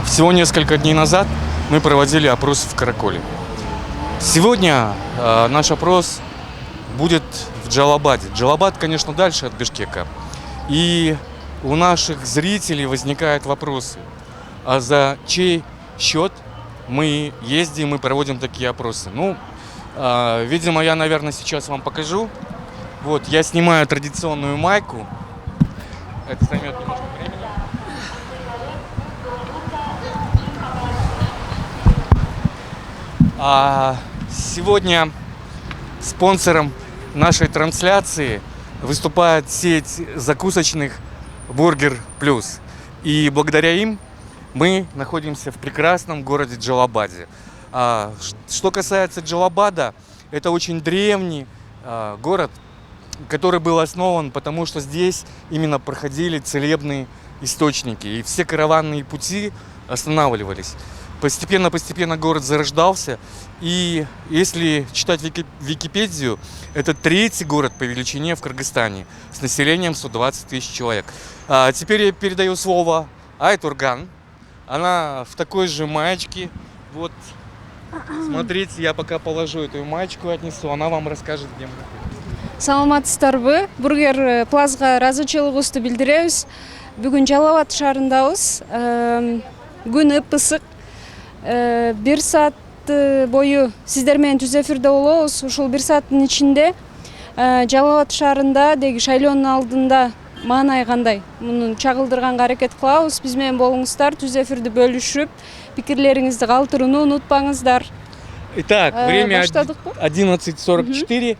Всего несколько дней назад мы проводили опрос в Караколе. Сегодня наш опрос будет в Джалабаде. Джалабад, конечно, дальше от Бишкека. И у наших зрителей возникают вопросы, а за чей счет мы ездим и проводим такие опросы? Видимо, я, наверное, сейчас вам покажу. Вот, я снимаю традиционную майку. Это займет немножко времени. Сегодня спонсором нашей трансляции выступает сеть закусочных Бургер Плюс. И благодаря им мы находимся в прекрасном городе Джалабаде. Что касается Джалабада, это очень древний город, который был основан, потому что здесь именно проходили целебные источники, и все караванные пути останавливались. Постепенно город зарождался, и если читать Википедию, это третий город по величине в Кыргызстане с населением 120 тысяч человек. Теперь я передаю слово Айтурган. Она в такой же маечке. Вот, смотрите, я пока положу эту маечку, отнесу, она вам расскажет, где мы находимся. Саламатсыздарбы? Бургер Плазга ыраазычылыгыбызды билдиребиз. Бүгүн Жалал Абад шаарындабыз. Күн ыпысык. 1 саат бою сиздер менен түз эфирде болобуз. Ушул 1 сааттын ичинде Жалал Абад шаарында деги шайлоонун алдында маанай кандай? Муну чагылдырганга аракет кылабыз. Биз менен болуңуздар, түз эфирди бөлүшүп, пикирлериңизди калтырууну унутпаңыздар. Итак, время 11:44.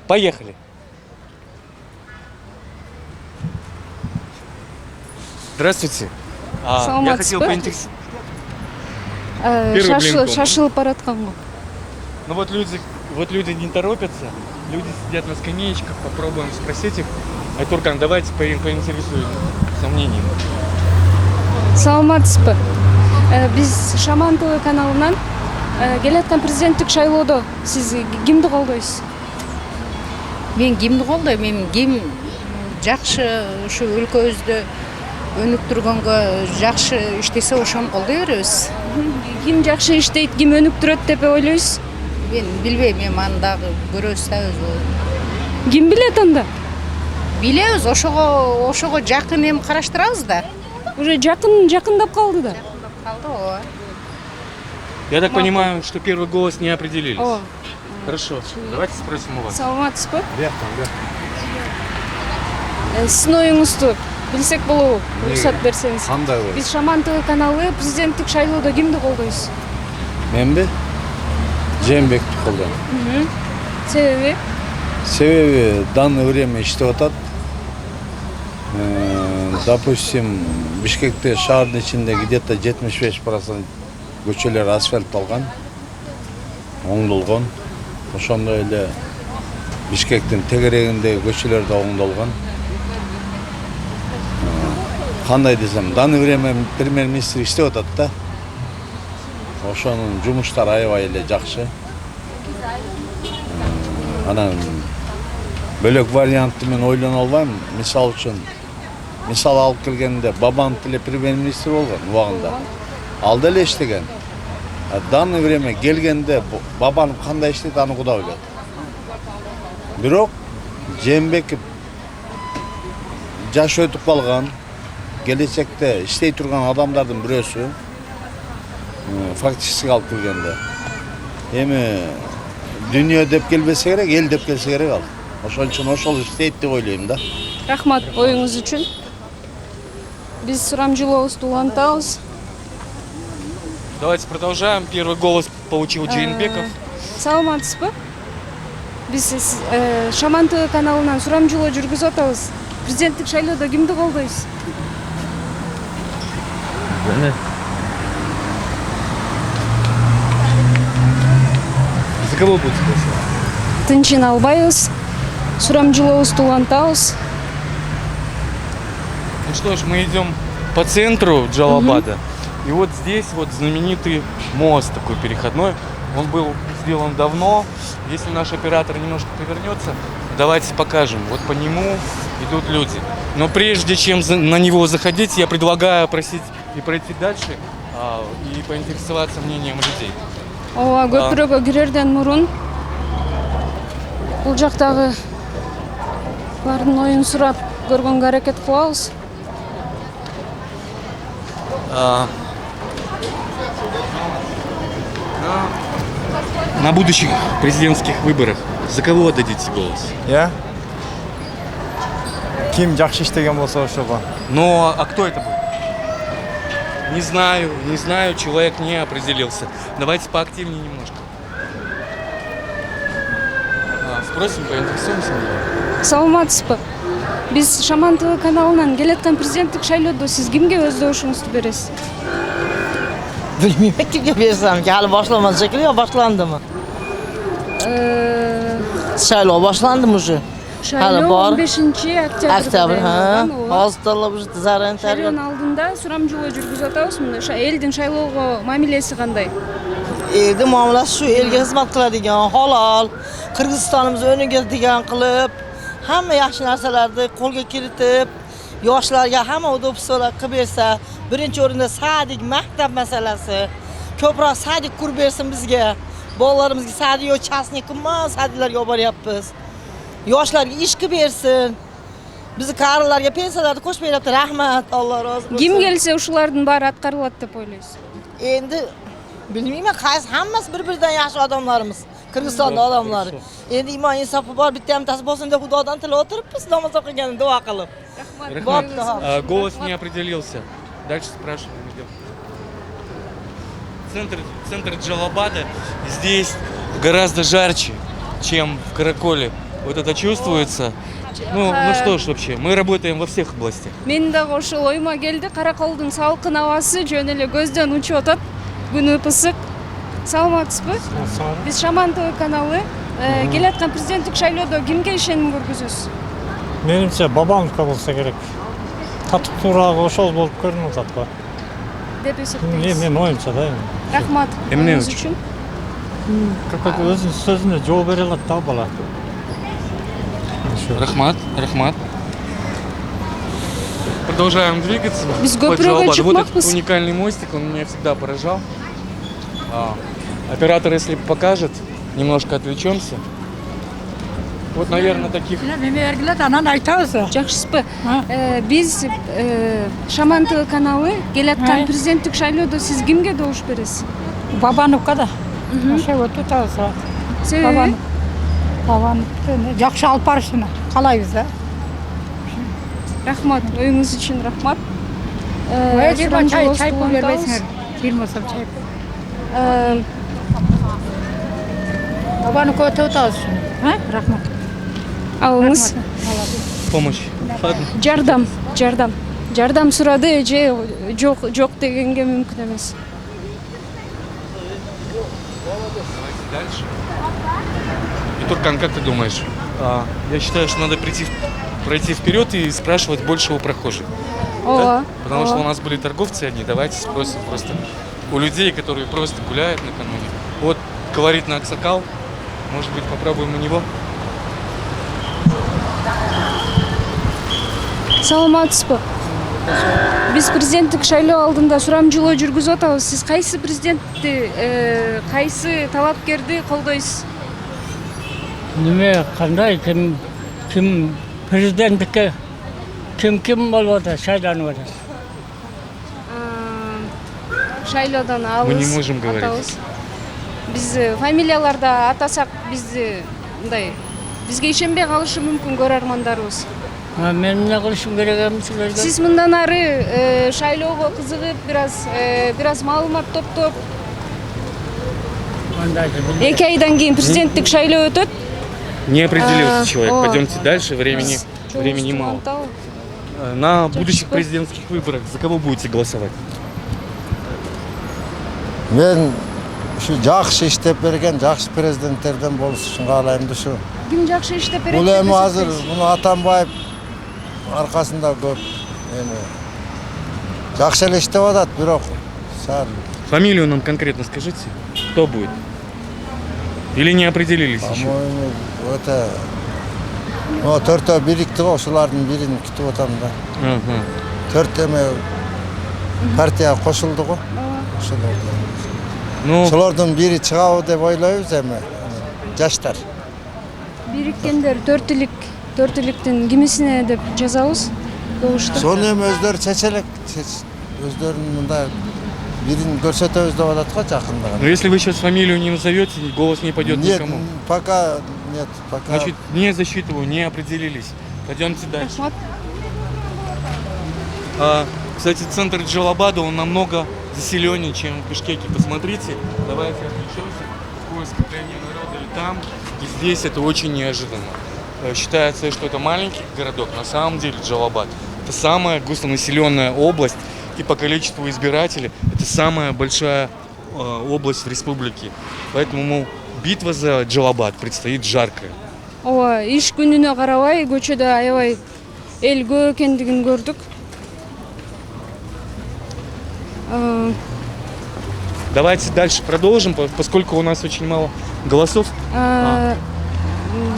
Поехали. Здравствуйте. Я хотел поинтересоваться. Шашылып бараткан го. Ну вот люди не торопятся, люди сидят на скамеечках, попробуем спросить их. Айтурган, давайте поинтересуем сомнением. Саламатсызбы? Биз Шаман ТВ каналынан келаткан президенттик шайлоодо сиз кимди колдойсуз? Мен кимди колдойм? Мен ким жакшы ушу өлкөбүздө өнүктүргөнгө жакшы иштесе ошону колдой беребиз. Ким жакшы иштейт, ким өнүктүрөт деп ойлойсуз? Мен билбейм, мен аны дагы көрөбүз да өзү. Ким билет анда? Билебиз, ошого жакын эми караштырабыз да. Уже жакындап калды да. Калды ооба. Я так понимаю, что первый голос не определились. О. Хорошо, давайте спросим у вас. Саламатсызбы? Сиздин оюңузду билсек болобу? Уруксат берсеңиз. Кандай ой? Биз Шаман ТВ каналы президенттик шайлоодо кимди колдойсуз? Менби Жээнбекти колдойм. Себеби? Себеби данный время иштеп атат. Допустим, Бишкекте шаардын ичинде где-то 75% көчөлөр асфальтталган, оңдолгон. Ошондой эле Бишкектин тегерегиндеги көчөлөр да оңдолгон. Кандай десем, данный время премьер-министр иштеп атат да. Ошонун жумуштары аябай эле жакшы. Анан бөлөк вариантты мен ойлоно албайм. Мисал алып келгенде Бабанов эле премьер-министр болгон убагында. Ал деле иштеген. Данный время келгенде Бабанов кандай иштейт, аны Кудай билет. Бирок Жээнбеков жаш өтүп калган, келечекте иштей турган адамдардын бирөөсү. Фактически алып келгенде. Эми дүйнө деп келбесе керек, эл деп келсе керек ал. Ошон үчүн ошол иштейт деп ойлойм да. Рахмат оюңуз үчүн. Биз сурамжылообузду улантабыз. Давайте продолжаем. Первый голос получил Жээнбеков. Саламатсызбы? Биз Шаман ТВ каналынан сурамжылоо жүргүзүп атабыз. Президенттик шайлоодо кимди колдойсуз? За кого будет голосовать? Тынчын албайбыз. Сурамжылообузду улантабыз. Ну что ж, мы идем по центру Джалабада. И вот здесь вот знаменитый мост такой переходной. Он был сделан давно. Если наш оператор немножко повернется, давайте покажем. Вот по нему идут люди. Но прежде чем на него заходить, я предлагаю просить и пройти дальше и поинтересоваться мнением людей. ооба көпүрөгө кирерден мурун бул жактагы бардын оюн сурап көргөнгө аракет кылабыз. На будущих президентских выборах за кого отдадите голос? Я? Ким жакшы иштеген болсо ошого. Но, а кто это будет? Не знаю, человек не определился. Давайте поактивнее немножко. Спросим, поинтересуемся. Саламатсызбы? Биз Шаман ТВ каналынан келаткан президенттик шайлоодо сиз кимге өз добушуңузду бересиз? Bilmiyorum kimge versem ki hali başlamaz şekli ya başlandı mı? Şayloo başlandı mı şu? Шайлоо бар. 15 Октябрь, ha. ооба. Азыттарлап уже заран Шайлоонун тарган. алдында сурамжылоо жүргүзүп атабыз. Мына элдин шайлоого мамилеси кандай? Evde muamelesi şu elge hizmet kıladigan, halal, Kırgızistanımız önüge digan kılıp, hamma yaxshi narsalarni qo'lga kiritib, yoshlarga hamma udobsizlar qilib bersa, birinchi o'rinda sadik maktab masalasi, ko'proq sadik qurib bersin bizga. Bolalarimizga sadik yo chasnik emas, sadiklarga olib boryapmiz. Yoshlarga ish qilib bersin. Bizni qarilarga pensiyalarni qo'shib beryapti. Rahmat, Alloh rozi bo'lsin. Kim kelсе ушулардын баары аткарылат деп ойлойсуз? Endi bilmayman, qaysi hammasi bir-biridan yaxshi odamlarimiz. Kırgızistonda odamlar. Endi iymon insofi bor, bitta hamtasi bo'lsin deb Xudodan tilab o'tiribmiz, namoz o'qiganda duo qilib. Рахмат, Вот, голос не определился. Дальше спрашиваем. Идем. Центр Джалабада здесь гораздо жарче, чем в Караколе. Вот это чувствуется. Ну что ж вообще, мы работаем во всех областях. Мен дагы ошол оюма келди. Караколдун салкын абасы жөн эле көздөн учуп атат. Күн ысык. Саламатсызбы? Биз Шаман ТВ каналы келаткан президенттик шайлоодо кимге ишеним көргүзөсүз? Менимче Бабановго болсо керек. Татык туурагы ошол болуп көрүнүп атат го. Деп эсептейсиз. Мен оюмча да. Рахмат. Эмне Оюңуз үчүн? үчүн. Как өзүнүн сөзүнө жооп бере алат да бала. Рахмат. Продолжаем двигаться. Без Под GoPro Джалабад. Вот чыкмакпыз. этот уникальный мостик, он меня всегда поражал. Оператор, если покажет, немножко отвлечемся. Вот, наверное, таких... Жакшысызбы? Биз Шаман ТВ каналы келаткан президенттик шайлоодо сиз кимге добуш бересиз? Бабановго да. Ошого тутабыз. Себеби? Бабанов жакшы алып барышына каалайбыз да. Рахмат. Оюңуз үчүн рахмат. Чай пул бербейсиңер. 20 сом чай. Бабановго тутабыз. Рахмат. Алыңыз. Помощь. Ладно. Жардам сурады же жок дегенге мүмкүн эмес. Дальше. И Туркан, как ты думаешь? Я считаю, что надо пройти вперед и спрашивать больше у прохожих. Да? Потому что у нас были торговцы одни. Давайте спросим просто у людей, которые просто гуляют накануне. Вот говорит на Аксакал. Может быть, попробуем у него? Саламатсызбы? Биз президенттик шайлоо алдында сурамжылоо жүргүзүп атабыз. Сиз кайсы президентти, кайсы талапкерди колдойсуз? Неме кандай ким президенттикке ким болуп атат, шайланып атат. Шайлоодон алыс. Мы не можем говорить. Атабыз. Биз фамилияларды атасак мындай бизге ишенбей калышы мүмкүн көрөрмандарыбыз. Мен эмне кылышым керек эми силерге? Сиз мындан ары шайлоого кызыгып, бираз маалымат топтоп, Мындай 2 айдан кийин президенттик шайлоо өтөт. Не определился человек. Пойдемте дальше. Времени мало. На будущих президентских выборах за кого будете голосовать? Мен ушу жакшы иштеп берген жакшы президенттерден болушун каалайм да ушу. Ким жакшы иштеп берет? Бул эми азыр муну Атамбаев аркасында көп эми жакшы эле иштеп атат, бирок саат. Фамилию нам конкретно скажите. Кто будет? Или не определились еще? По-моему, это төртөө бириктик, ошолардын бирин күтүп атам да. Төрт эме партияга кошулду го. Ну, Ошолордун бири чыгабы деп ойлойбуз эми. Жаштар. Бириккендер төртүлүктүн кимисине деп жазабыз. Добушта. Сону эми өздөрү чечелек. Өздөрүнүн мындай бирин көрсөтөбүз деп атат го но жакында. если вы сейчас фамилию не назовете, голос не пойдет Нет, никому. пока. Значит, не засчитываю, не определились. Пойдемте дальше. Рахмат. Кстати, центр Джалабада, он намного заселеннее, чем в Бишкеке. Посмотрите, давайте отвлечемся. Какое скопление народа и там, и здесь. Это очень неожиданно. Считается, что это маленький городок. На самом деле Джалабад — это самая густонаселенная область. И по количеству избирателей это самая большая область в республике. Поэтому битва за Джалабад предстоит жаркая. Ооба, иш күнүнө карабай көчөдө аябай эл көп экендигин көрдүк. Давайте дальше продолжим, поскольку у нас очень мало голосов.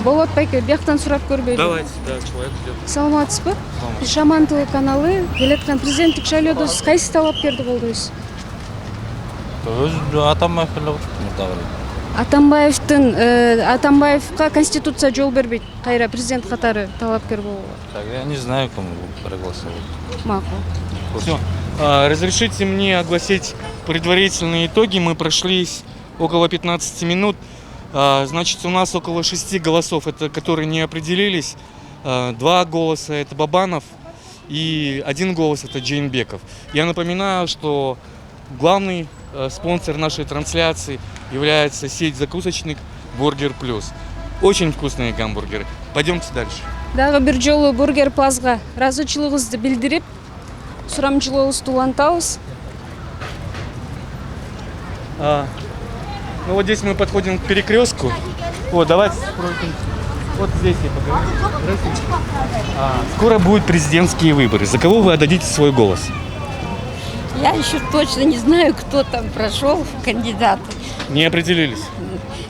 Болот байке, бияктан сурап көрбөйлү. Давайте, да, человек ждет. Саламатсызбы? Шаман ТВ каналы келаткан президенттик шайлоодо сиз кайсы талапкерди колдойсуз? Өзү Атамбаев эле Атамбаевка конституция жол бербейт. Кайра президент катары талапкер болууга. Я не знаю, кому проголосовать. Макул. Все. Разрешите мне огласить предварительные итоги. Мы прошлись около 15 минут. Значит, у нас около 6 голосов, это которые не определились. 2 голоса — это Бабанов, и 1 голос — это Джейнбеков. Я напоминаю, что главный спонсор нашей трансляции является сеть закусочных «Бургер Плюс». Очень вкусные гамбургеры. Пойдемте дальше. Дагы бир жолу Бургер Плазга ыраазычылыгыбызды билдирип, сурамчылыгыбызды улантабыз. Ну вот здесь мы подходим к перекрестку. Вот, давайте пройдем. Вот здесь я поговорю. Здравствуйте. Скоро будут президентские выборы. За кого вы отдадите свой голос? Я еще точно не знаю, кто там прошел в кандидаты. Не определились.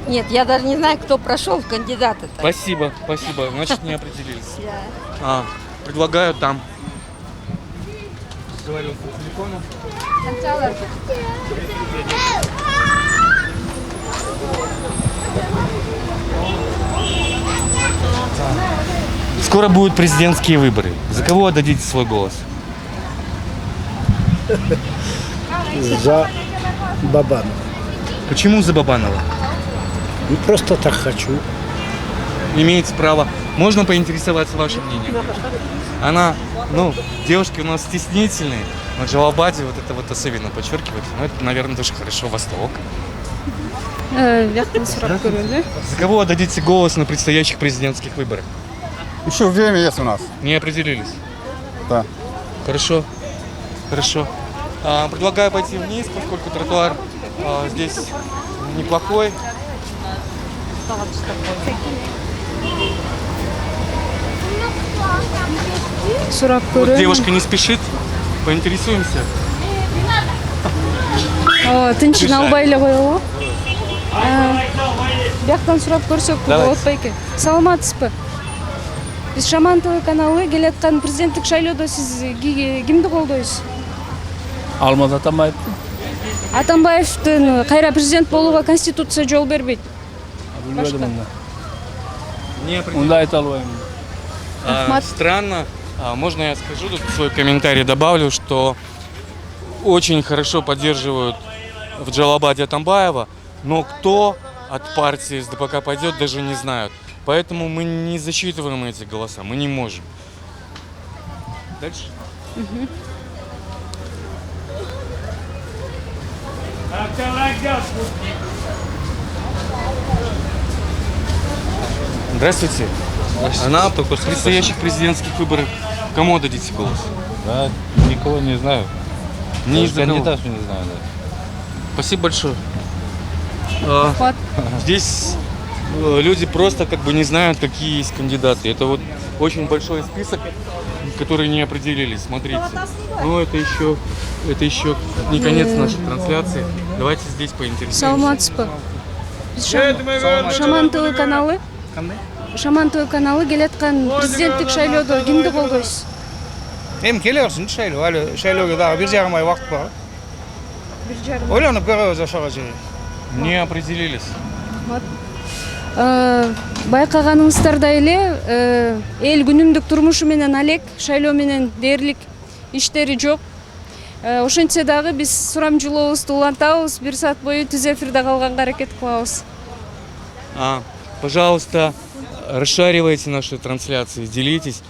Нет, я даже не знаю, кто прошел в кандидаты. Спасибо, спасибо. Значит, не определились. Предлагаю там. Говорил по телефону. Скоро будут президентские выборы. За кого отдадите свой голос? За Бабанова. Почему за Бабанова? Ну, просто так хочу. Имеете право. Можно поинтересоваться вашим мнением? Она, девушки у нас стеснительные, но Джалабаде вот это вот особенно подчеркивает. Ну, это, наверное, тоже хорошо. Восток. За кого отдадите голос на предстоящих президентских выборах? Еще время есть у нас. Не определились? Да. Хорошо. Хорошо. Предлагаю пойти вниз, поскольку тротуар здесь неплохой. Вот девушка не спешит. Поинтересуемся. Тынчын албай эле коелу. Бияктан сурап көрсөк болот байке. Саламатсызбы? Биз Шаман ТВ каналы келаткан президенттик шайлоодо сиз кимди колдойсуз? Алмаз Атамбаев. Атамбаевдин кайра президент болууга конституция жол бербейт. Не Унда айта албайм. Странно. Можно я скажу, тут свой комментарий добавлю, что очень хорошо поддерживают в Джалабаде Атамбаева, но кто от партии СДПК пойдет, даже не знают. Поэтому мы не засчитываем эти голоса, мы не можем. Дальше. Здравствуйте. На предстоящих президентских выборах кому отдадите голос? Да, никого не знаю. Кандидатов не знаю, да. Спасибо большое. Здесь люди просто не знают, какие есть кандидаты. Это вот очень большой список, которые не определились. Смотрите. Но это еще не конец нашей трансляции. Давайте здесь поинтересуемся. Саламатсызбы? Шаман ТВ каналы. Шаман ТВ каналы келаткан президенттик шайлоодо кимди колдойсуз? Hem келерсің шайлау, әлі шайлауға дағы 1,5 ай уақыт бар. Ойланып көреміз ошоға чейин. Не определились. Байкаганыңыздардай эле эл күнүмдүк турмушу менен алек, шайлоо менен дээрлик иштери жок. Ошентсе дагы биз сурамжылообузду улантабыз, 1 саат бою түз эфирде калганга аракет кылабыз. Пожалуйста, расшаривайте наши трансляции, делитесь.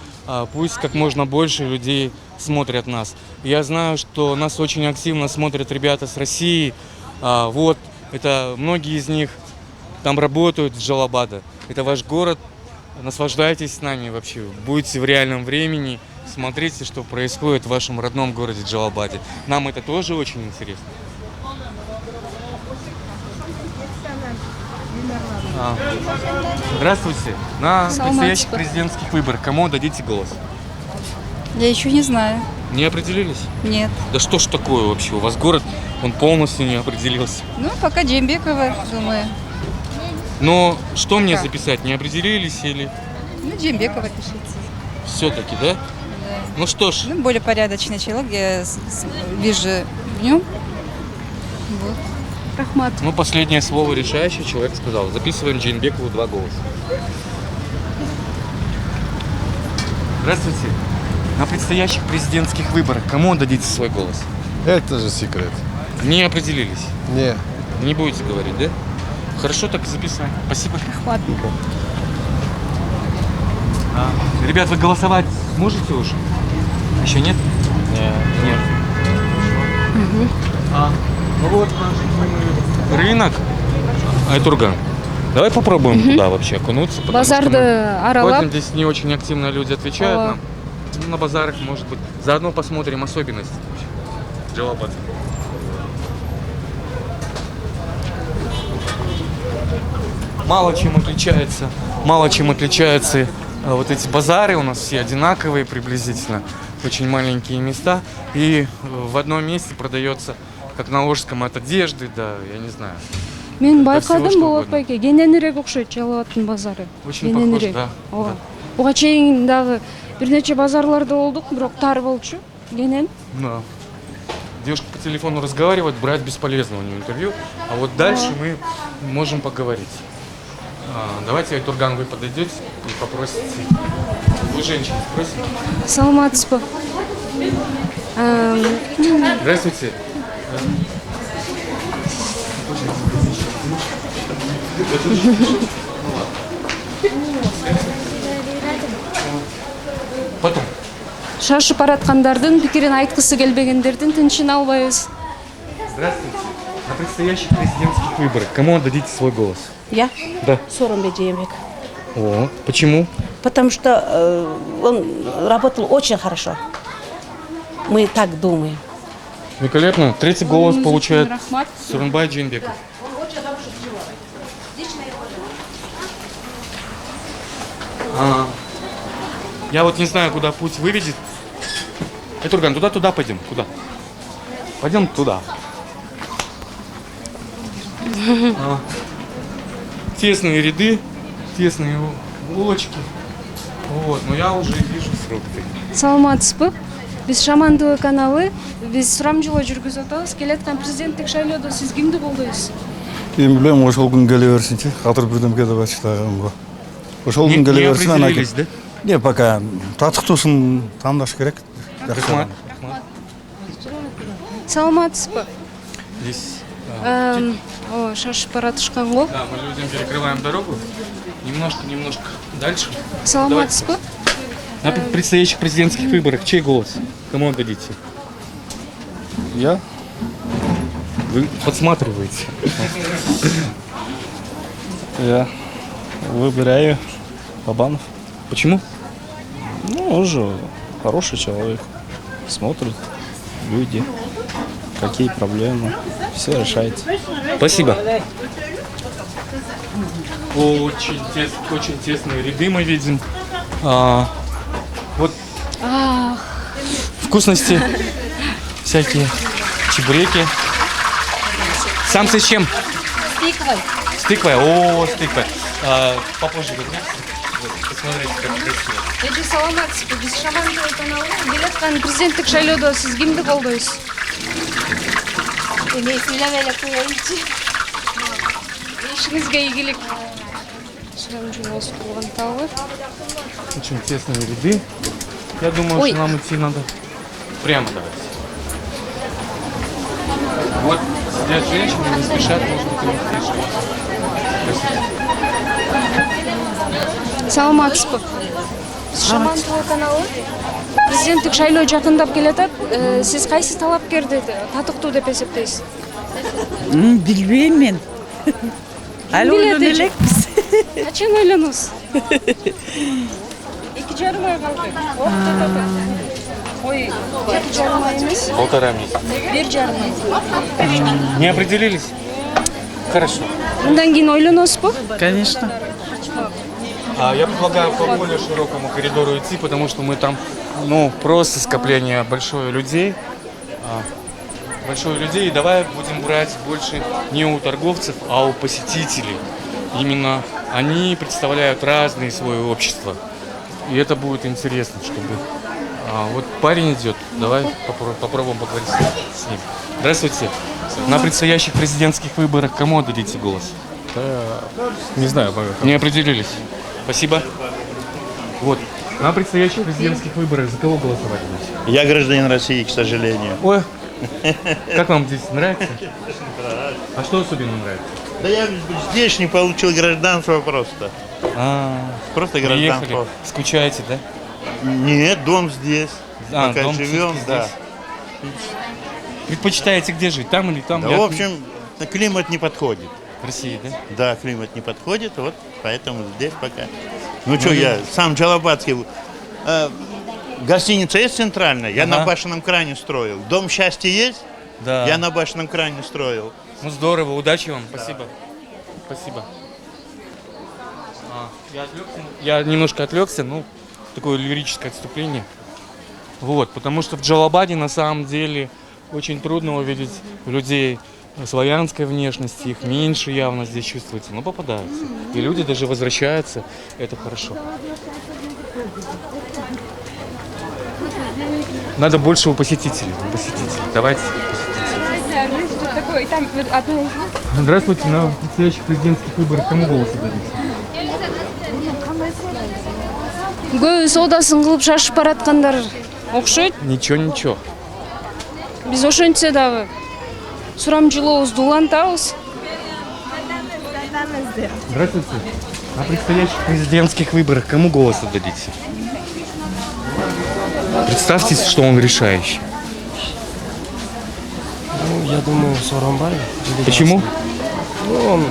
Пусть как можно больше людей смотрят нас. Я знаю, что нас очень активно смотрят ребята с России. Вот, это многие из них там работают в Джалабаде. Это ваш город. Наслаждайтесь с нами вообще. Будьте в реальном времени. Смотрите, что происходит в вашем родном городе Джалабаде. Нам это тоже очень интересно. Здравствуйте. На предстоящих президентских выборах кому дадите голос? Я еще не знаю. Не определились? Нет. Да что ж такое вообще? У вас город, он полностью не определился. Ну, пока Джембекова, думаю. Но что мне записать? Не определились или? Ну, Джембекова пишите. Все-таки, да? Ну что ж. Ну, более порядочный человек, я вижу в нем. Вот. Рахмат. Ну, последнее слово решающий человек сказал. Записываем Джейнбекову 2 голоса. Здравствуйте. На предстоящих президентских выборах кому отдадите свой голос? Это же секрет. Не определились? Не. Не будете говорить, да? Хорошо, так и записать. Спасибо. Ладно. Ребят, вы голосовать можете уже? Еще нет? Нет. Ну вот наш рынок Айтурган. Давай попробуем туда вообще окунуться. Базарды аралап. Ходим, здесь не очень активно люди отвечают нам. Ну, на базарах, может быть. Заодно посмотрим особенности Джалабада. Мало чем отличаются вот эти базары. У нас все одинаковые приблизительно. Очень маленькие места. И в одном месте продается, как на Волжском, от одежды, да, я не знаю. Мен байкадым болот байке, кененирээк окшойт Жалалабадтын базары. Очень похож, да. Буга чейин дагы бир нече базарларда болдук, бирок тар болчу. Кенен. Да. Девушка по телефону разговаривает, брать бесполезно у нее интервью. А вот дальше мы можем поговорить. Давайте, Айтурган, вы подойдете и попросите. Вы женщина, спросите. Саламатсызбы. Здравствуйте. Потом. Шашып бараткандардын пикирин айткысы келбегендердин тынчын албайбыз. Здравствуйте. На предстоящих президентских выборах кому отдадите свой голос? Я? Да. Сооронбай Жээнбеков. О, почему? Потому что он работал очень хорошо. Мы так думаем. Великолепно. 3-й голос получает Сооронбай Жээнбеков. Я вот не знаю, куда путь выведет. Айтурган, туда пойдем. Куда? Пойдем туда. Тесные ряды, тесные улочки. Вот, но я уже вижу фрукты. Саламатсызбы. Биз Шаман ТВ каналы, биз сурамжылоо жүргүзүп атабыз. Келаткан президенттик шайлоодо сиз кимди колдойсуз? Эми билем, ошол күн келе берсинчи. Катыр бирдемге деп ачтаган. Ошол күн келе берсин, ана келип. Не, пока татыктуусун тандаш керек. Рахмат. Саламатсызбы. Здесь. Шашып баратышкан го. Да, мы людям перекрываем дорогу. Немножко дальше. Саламатсызбы. На предстоящих президентских выборах чей голос? Кому отдадите? Я? Вы подсматриваете. Я выбираю Бабанов. Почему? Ну, он же хороший человек. Смотрит люди, какие проблемы. Все решает. Спасибо. Очень тесные ряды мы видим. Вот вкусности всякие, чебуреки. Сам ты с чем? С тыквой. С тыквой? О, с тыквой. Попозже вернемся. Смотрите, как красиво. Эже саламатсызбы. Биз Шаман ТВ каналы келаткан президенттик шайлоодо сиз кимди колдойсуз? Эми сүйлөбөй эле коеюнчу. Ишиңизге ийгилик. Сурамжылоосу кылгантабы. Очень тесные ряды. Я думаю, Ой. что нам идти надо прямо давайте. Вот сидят женщины, не спешат, может быть, им тише. Саламатсызбы. Биз Шаман ТВ каналы президенттик шайлоо жакындап келатат. Сиз кайсы талапкерди татыктуу деп эсептейсиз? Билбейм мен. Әлі ойлону элекпиз. Качан ойлоносуз? 2,5 ай калды. Ой, 2,5 ай эмес. 1,5 месяца. 1,5 ай. Не определились? Хорошо. Мындан кийин ойлоносузбу? Конечно. Я предлагаю по более широкому коридору идти, потому что мы там, просто скопление большое людей. И давай будем брать больше не у торговцев, а у посетителей. Именно они представляют разные слои общества. И это будет интересно, чтобы... вот парень идет, давай попробуем поговорить с ним. Здравствуйте. На предстоящих президентских выборах кому отдадите голос? Не знаю, Не определились. Спасибо. Вот. На предстоящих президентских выборах за кого голосовать будете? Я гражданин России, к сожалению. Ой, как вам здесь нравится? А что особенно нравится? Да я здесь не получил гражданство просто. Просто гражданство. Приехали. Скучаете, да? Нет, дом здесь. Пока дом живем, здесь. да. Предпочитаете где жить, там или там? Да, в общем, климат не подходит. В России, да? Да, климат не подходит, вот поэтому здесь пока. Ну что, я сам Джалабадский. Гостиница есть центральная? Я на Башенном кране строил. Дом счастья есть? Да. Я на Башенном кране строил. Ну здорово, удачи вам, спасибо. Спасибо. Я немножко отвлекся, такое лирическое отступление. Вот, потому что в Джалабаде на самом деле очень трудно увидеть людей славянской внешности, их меньше явно здесь чувствуется, но попадаются. И люди даже возвращаются, это хорошо. Надо больше у посетителей. Давайте. Здравствуйте, на предстоящих президентских выборах кому голос отдадите? Көбү соодасын кылып шашып бараткандар окшойт. Ничего. Биз ошентсе дагы сурамжылообузду улантабыз. Здравствуйте. На предстоящих президентских выборах кому голос отдадите? Представьте, что он решающий. Я думаю, Сооронбай. Почему? Он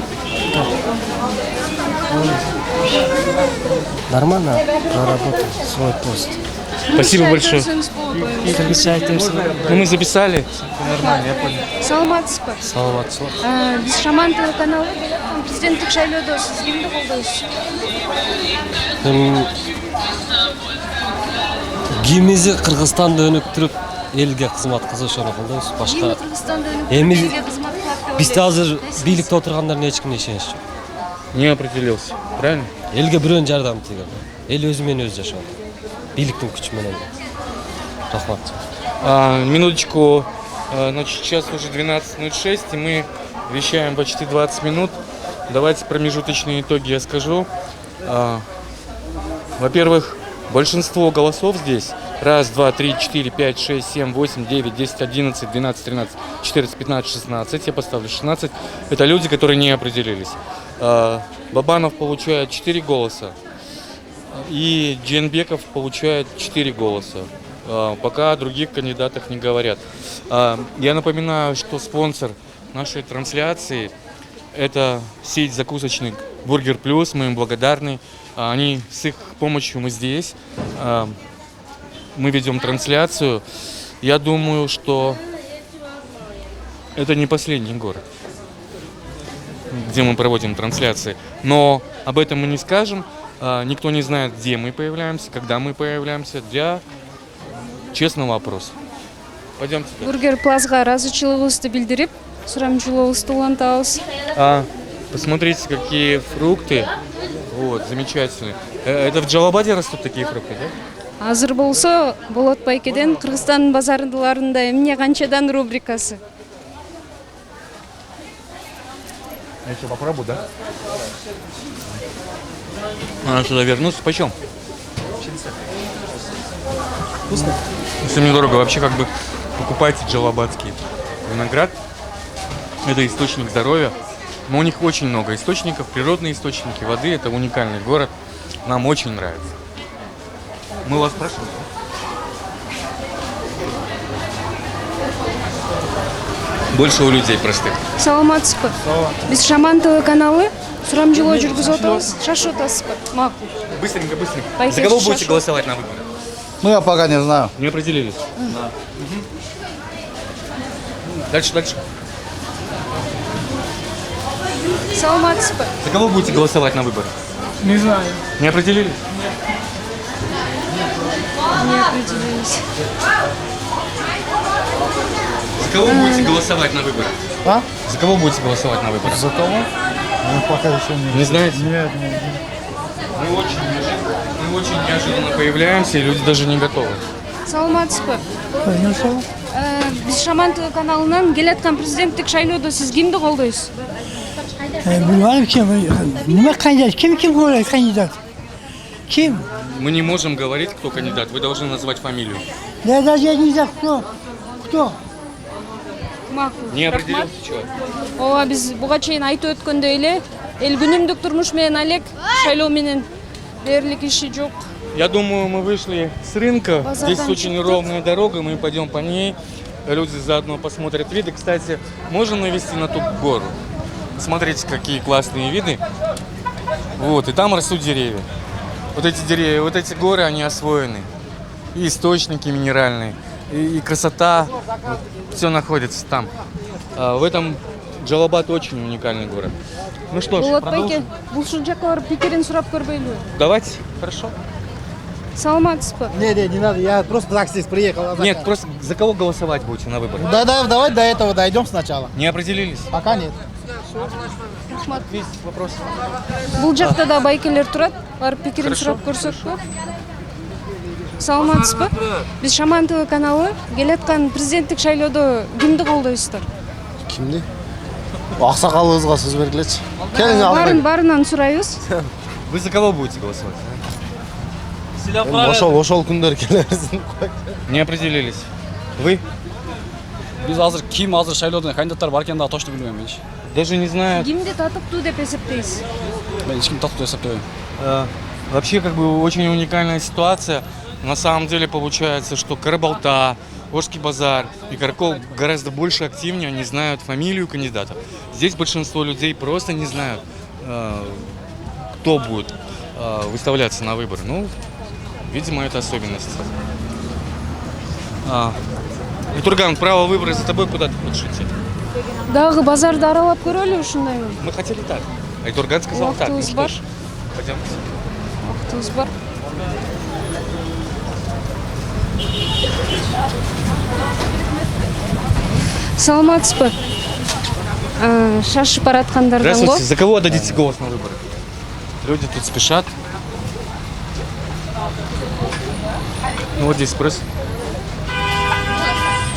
нормально проработал свой пост. Спасибо большое. Встречайте. Мы записали. Все нормально, я понял. Саламатсызбы. Саламатсыз. Биз Шаман ТВ каналы президенттик шайлоодо сиз кимди колдойсуз? Кимизи Кыргызстанды өнүктүрүп элге кызмат кылса ошону колдойбуз. Башка эми бизде азыр бийликте отургандарына эч кимге ишенич жок. Не определился, правильно? Элге бирөөнүн жардамы тийген. Эл өзү менен өзү жашаган. Бийликтин күчү менен. Рахмат. Минуточку. Значит, сейчас уже 12:06, и мы вещаем почти 20 минут. Давайте промежуточные итоги я скажу. Во-первых, большинство голосов здесь. 1, 2, 3, 4, 5, 6, 7, 8, 9, 10, 11, 12, 13, 14, 15, 16. Я поставлю 16. Это люди, которые не определились. Бабанов получает 4 голоса. И Дженбеков получает 4 голоса. Пока о других кандидатах не говорят. Я напоминаю, что спонсор нашей трансляции – это сеть закусочных «Бургер Плюс». Мы им благодарны. С их помощью мы здесь. Мы ведем трансляцию. Я думаю, что это не последний город, где мы проводим трансляции. Но об этом мы не скажем. Никто не знает, где мы появляемся, когда мы появляемся. Для честного опроса. Пойдемте. Бургер Плазга ыраазычылыгыбызды билдирип, сурамжылообузду улантабыз. Посмотрите, какие фрукты. Вот, замечательные. Это в Джалабаде растут такие фрукты, да? Азыр болсо Болот Байкеден Кыргызстандын базарындаларында эмне канчадан рубрикасы. Я что, попробую, да? Надо сюда вернуться. Почем? Вкусно? Если недорого, вообще как бы покупайте джалабадский виноград. Это источник здоровья. Но у них очень много источников, природные источники воды. Это уникальный город. Нам очень нравится. Мы вас спрашиваем. Больше у людей простых. Саламатсызбы. Биз Шаман ТВ каналы сурамжылоо жүргүзүп атабыз. Шашып атасызбы? Макул. Быстренько, быстренько. Байке, За кого шашу. будете голосовать на выборах? Ну, я пока не знаю. Не определились? Дальше, дальше. Саламатсызбы. За кого будете голосовать на выборах? Не знаю. Не определились? Не определились. За кого будете голосовать на выборах? А? За кого будете голосовать на выборах? За кого? Ну, пока еще не. Не знаете? Нет. Мы очень неожиданно появляемся, и люди даже не готовы. Саламатсызбы. Биз Шаман ТВ каналынан келаткан президенттик шайлоодо сиз кимди колдойсуз? Bilmem kim. Ne kandidat? Kim koyuyor kandidat? Kim? Мы не можем говорить, кто кандидат. Вы должны назвать фамилию. Я даже не знаю, кто. Макул. Не определился человек. Ооба биз буга чейин айтып өткөндөй эле эл күнүмдүк турмуш менен алек шайлоо менен дээрлик иши жок. Я думаю, мы вышли с рынка. Базардан Здесь очень чыктык. ровная дорога, мы пойдем по ней. Люди заодно посмотрят виды. Кстати, можно навести на ту гору. Смотрите, какие классные виды. Вот, и там растут деревья. Вот эти деревья, вот эти горы, они освоены. И источники минеральные, и красота. Все находится там. В этом Джалабад очень уникальный город. Ну что ж, Болот Байке, продолжим. бул ушул жакка барып пикирин сурап көрбөйлүбү? Давайте, хорошо. Саламатсызбы. Не надо, я просто так здесь приехал. Нет, просто за кого голосовать будете на выборах? Давай до этого дойдем сначала. Не определились? Пока нет. Рахмат. Есть вопрос? Бул жакта да байкелер турат. Барып пикирин Хорошо. сурап көрсөкпү? Саламатсызбы. Биз Шаман ТВ каналы келаткан президенттик шайлоодо кимди колдойсуздар? Kimdi? Ақсақалыңызға сөз бергілечі. Келің Барынан сурайбыз. Вы за кого будете голосовать? Ошол күндер келе берсин. Не определились. Вы? Биз азыр ким азыр шайлоодон кандидаттар бар экенин дагы точно билбейм мен. Даже не знаю. Кимди татыктуу деп эсептейсиз? Мен эч кимди таттуу эсептебейм. Вообще, как бы, очень уникальная ситуация. На самом деле получается, что Карабалта, Ошский базар и Каракол гораздо больше активнее, они знают фамилию кандидата. Здесь большинство людей просто не знают, кто будет выставляться на выборы. Ну, видимо, это особенность. Турган, право выбора за тобой, куда ты хочешь идти? Дагы базарды аралап көрөлү ушундайбы? Мы хотели так. Айтурган сказал так. Ну что ж, пойдемте. Вактыбыз бар. Саламатсызбы. Шашып бараткандардан го. Здравствуйте. За кого отдадите голос на выборы? Люди тут спешат. Ну вот здесь спрос.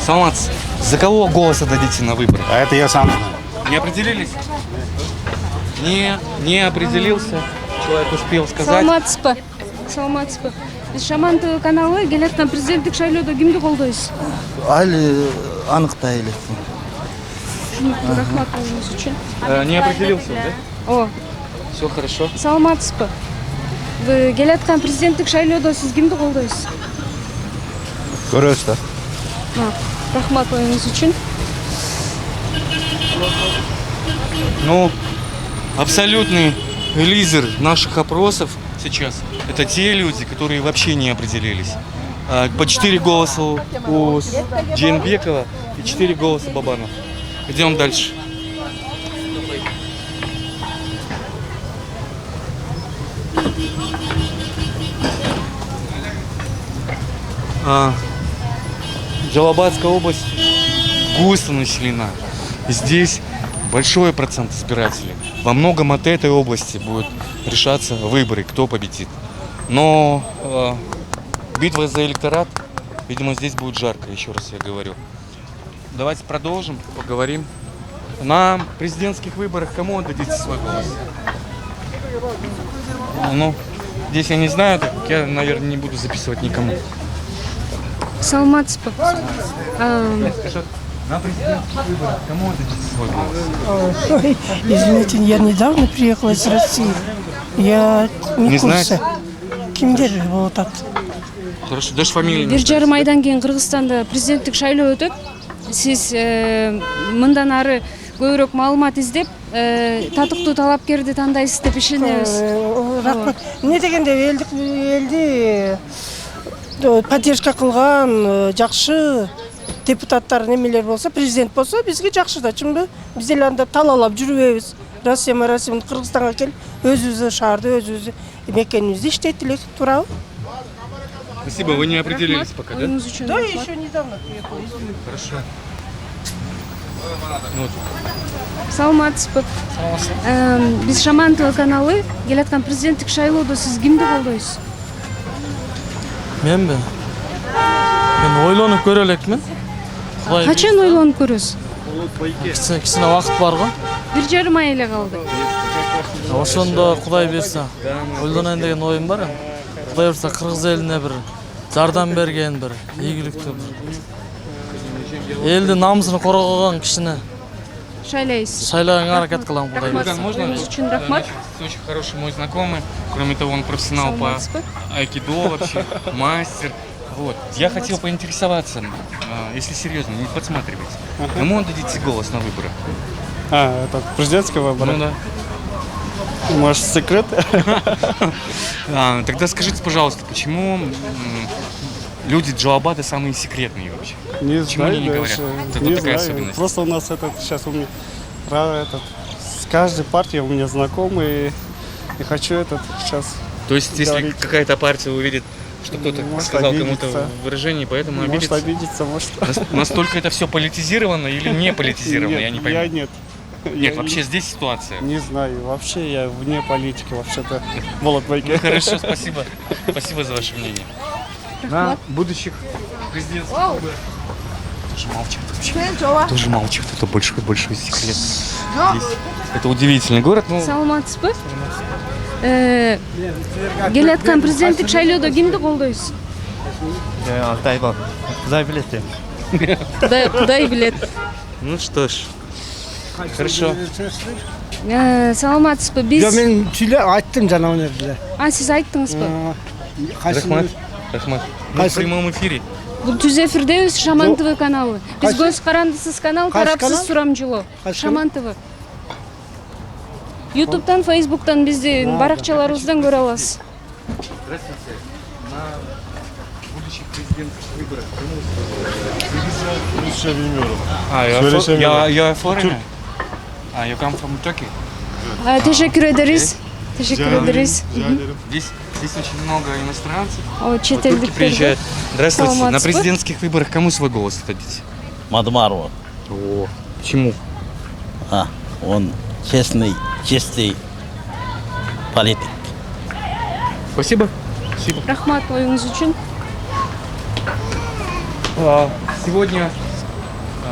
Саламатс, за кого голос отдадите на выборы? А это я сам. Не определились? Не определился. Человек успел сказать. Саламатсызбы. Саламатсызбы. Биз Шаман ТВ каналы келаткан президенттик шайлоодо кимди колдойсуз? Али аныктай элек. Рахмат болуңуз үчүн. Не определился, да? О, Все хорошо. саламатсызбы. Келаткан президенттик шайлоодо сиз кимди колдойсуз? Көрөсүз да. Рахмат болуңуз үчүн. Ну, абсолютный лидер наших опросов сейчас — это те люди, которые вообще не определились. По 4 голоса у Джейнбекова и 4 голоса Бабанов. Идем дальше. Джалабадская область густо населена. Здесь большой процент избирателей. Во многом от этой области будут решаться выборы, кто победит. Но битва за электорат, видимо, здесь будет жарко, еще раз я говорю. Давайте продолжим, поговорим. На президентских выборах кому отдадите свой голос? Ну, здесь я не знаю, так я, наверное, не буду записывать никому. Саламатсызбы. На президентских выборах кому отдадите свой голос? Ой, извините, я недавно приехала из России. Я не в курсе. знаете? Кимдер вот так. Хорошо, даже фамилия не Бир знаете. жарым айдан кийин Кыргызстанда президенттик шайлоо өтөт. Сиз мындан ары көбүрөөк маалымат издеп, татыктуу талапкерди тандайсыз деп ишенебиз. Рахмат. Эмне дегенде элди поддержка кылган жакшы депутаттар немелер болсо, президент болсо бизге жакшы да, чынбы? Биз деле анда талалап жүрбөйбүз. Россия Кыргызстанга келип, өзүбүздүн шаарды, өзүбүздүн мекенибизди иштейт элек, туурабы? Спасибо, вы не определились пока, да? Да, еще недавно приехала. Хорошо. Саламатсызбы. Биз Шаман ТВ каналы келаткан президенттик шайлоодо сиз кимди колдойсуз? Менби? Мен ойлонуп көрө элекмин. Качан ойлонуп көрөсүз? Кичине убакыт бар го. Бир жарым ай эле калды. Ошондо Кудай берсе, ойлонайын деген оюм бар. Кудай берсе кыргыз элине бир жардам берген, бир ийгиликтүү элдин намысын коргогон кишини Шайлайсыз. шайлаганга аракет кылам, Кудай Рахмат. берсе. Можно? Өзү үчүн рахмат. Очень хороший мой знакомый. Кроме того, он профессионал по Саламатсызбы. айкидо вообще, мастер. Вот. Я хотел поинтересоваться, если серьезно, не подсматривайте. Кому отдадите голос на выборах? Это президентские выборы? Ну да. Может, секрет? Тогда скажите, пожалуйста, почему люди Джалабада самые секретные вообще? Не Почему знаю они не говорят? даже. Это Не такая знаю. особенность. Просто у нас сейчас у меня с каждой партией у меня знакомый, и хочу сейчас. То есть, если говорить. какая-то партия увидит, что кто-то Может сказал обидеться. кому-то выражение, поэтому Может обидится. обидеться, может. Настолько это все политизировано или не политизировано, Нет, я не пойму. Я нет. Нет, Я вообще здесь ситуация. Не знаю, вообще я вне политики, вообще-то молод байке. Хорошо, спасибо. Спасибо за ваше мнение. На будущих президентских выборах. Тоже молчат вообще. Тоже молчат. Это большой секрет. Здесь. Это удивительный город. Ну, Саламатсызбы. Келаткан президенттик шайлоодо кимди колдойсуз? Кудай билет. Кудай билет. ну что ж. Хорошо. Саламатсызбы. Биз Мен айттым жана өнердилер. сиз айттыңызбы? Рахмат. Рахмат. Мы в прямом эфире. Бул түз эфирдебиз, Шаман ТВ каналы. Биз көз карандысыз канал, Кайсы тарапсыз канал? сурамжылоо. Кайсы Шаман ТВ. Ютубтан, Фейсбуктан биздин баракчаларыбыздан көрө аласыз. Здравствуйте. На будущих президентских выборах я foreigner. You come from Turkey? Teşekkür ederiz. Teşekkür ederiz. Здесь очень много иностранцев. Чет Турки элдиктер. приезжают. Здравствуйте. На Саламатсызбы. президентских выборах кому свой голос отдадите? Мадмарова. О, почему? Он честный политик. Спасибо. Спасибо. Рахмат оюңуз үчүн. Сегодня,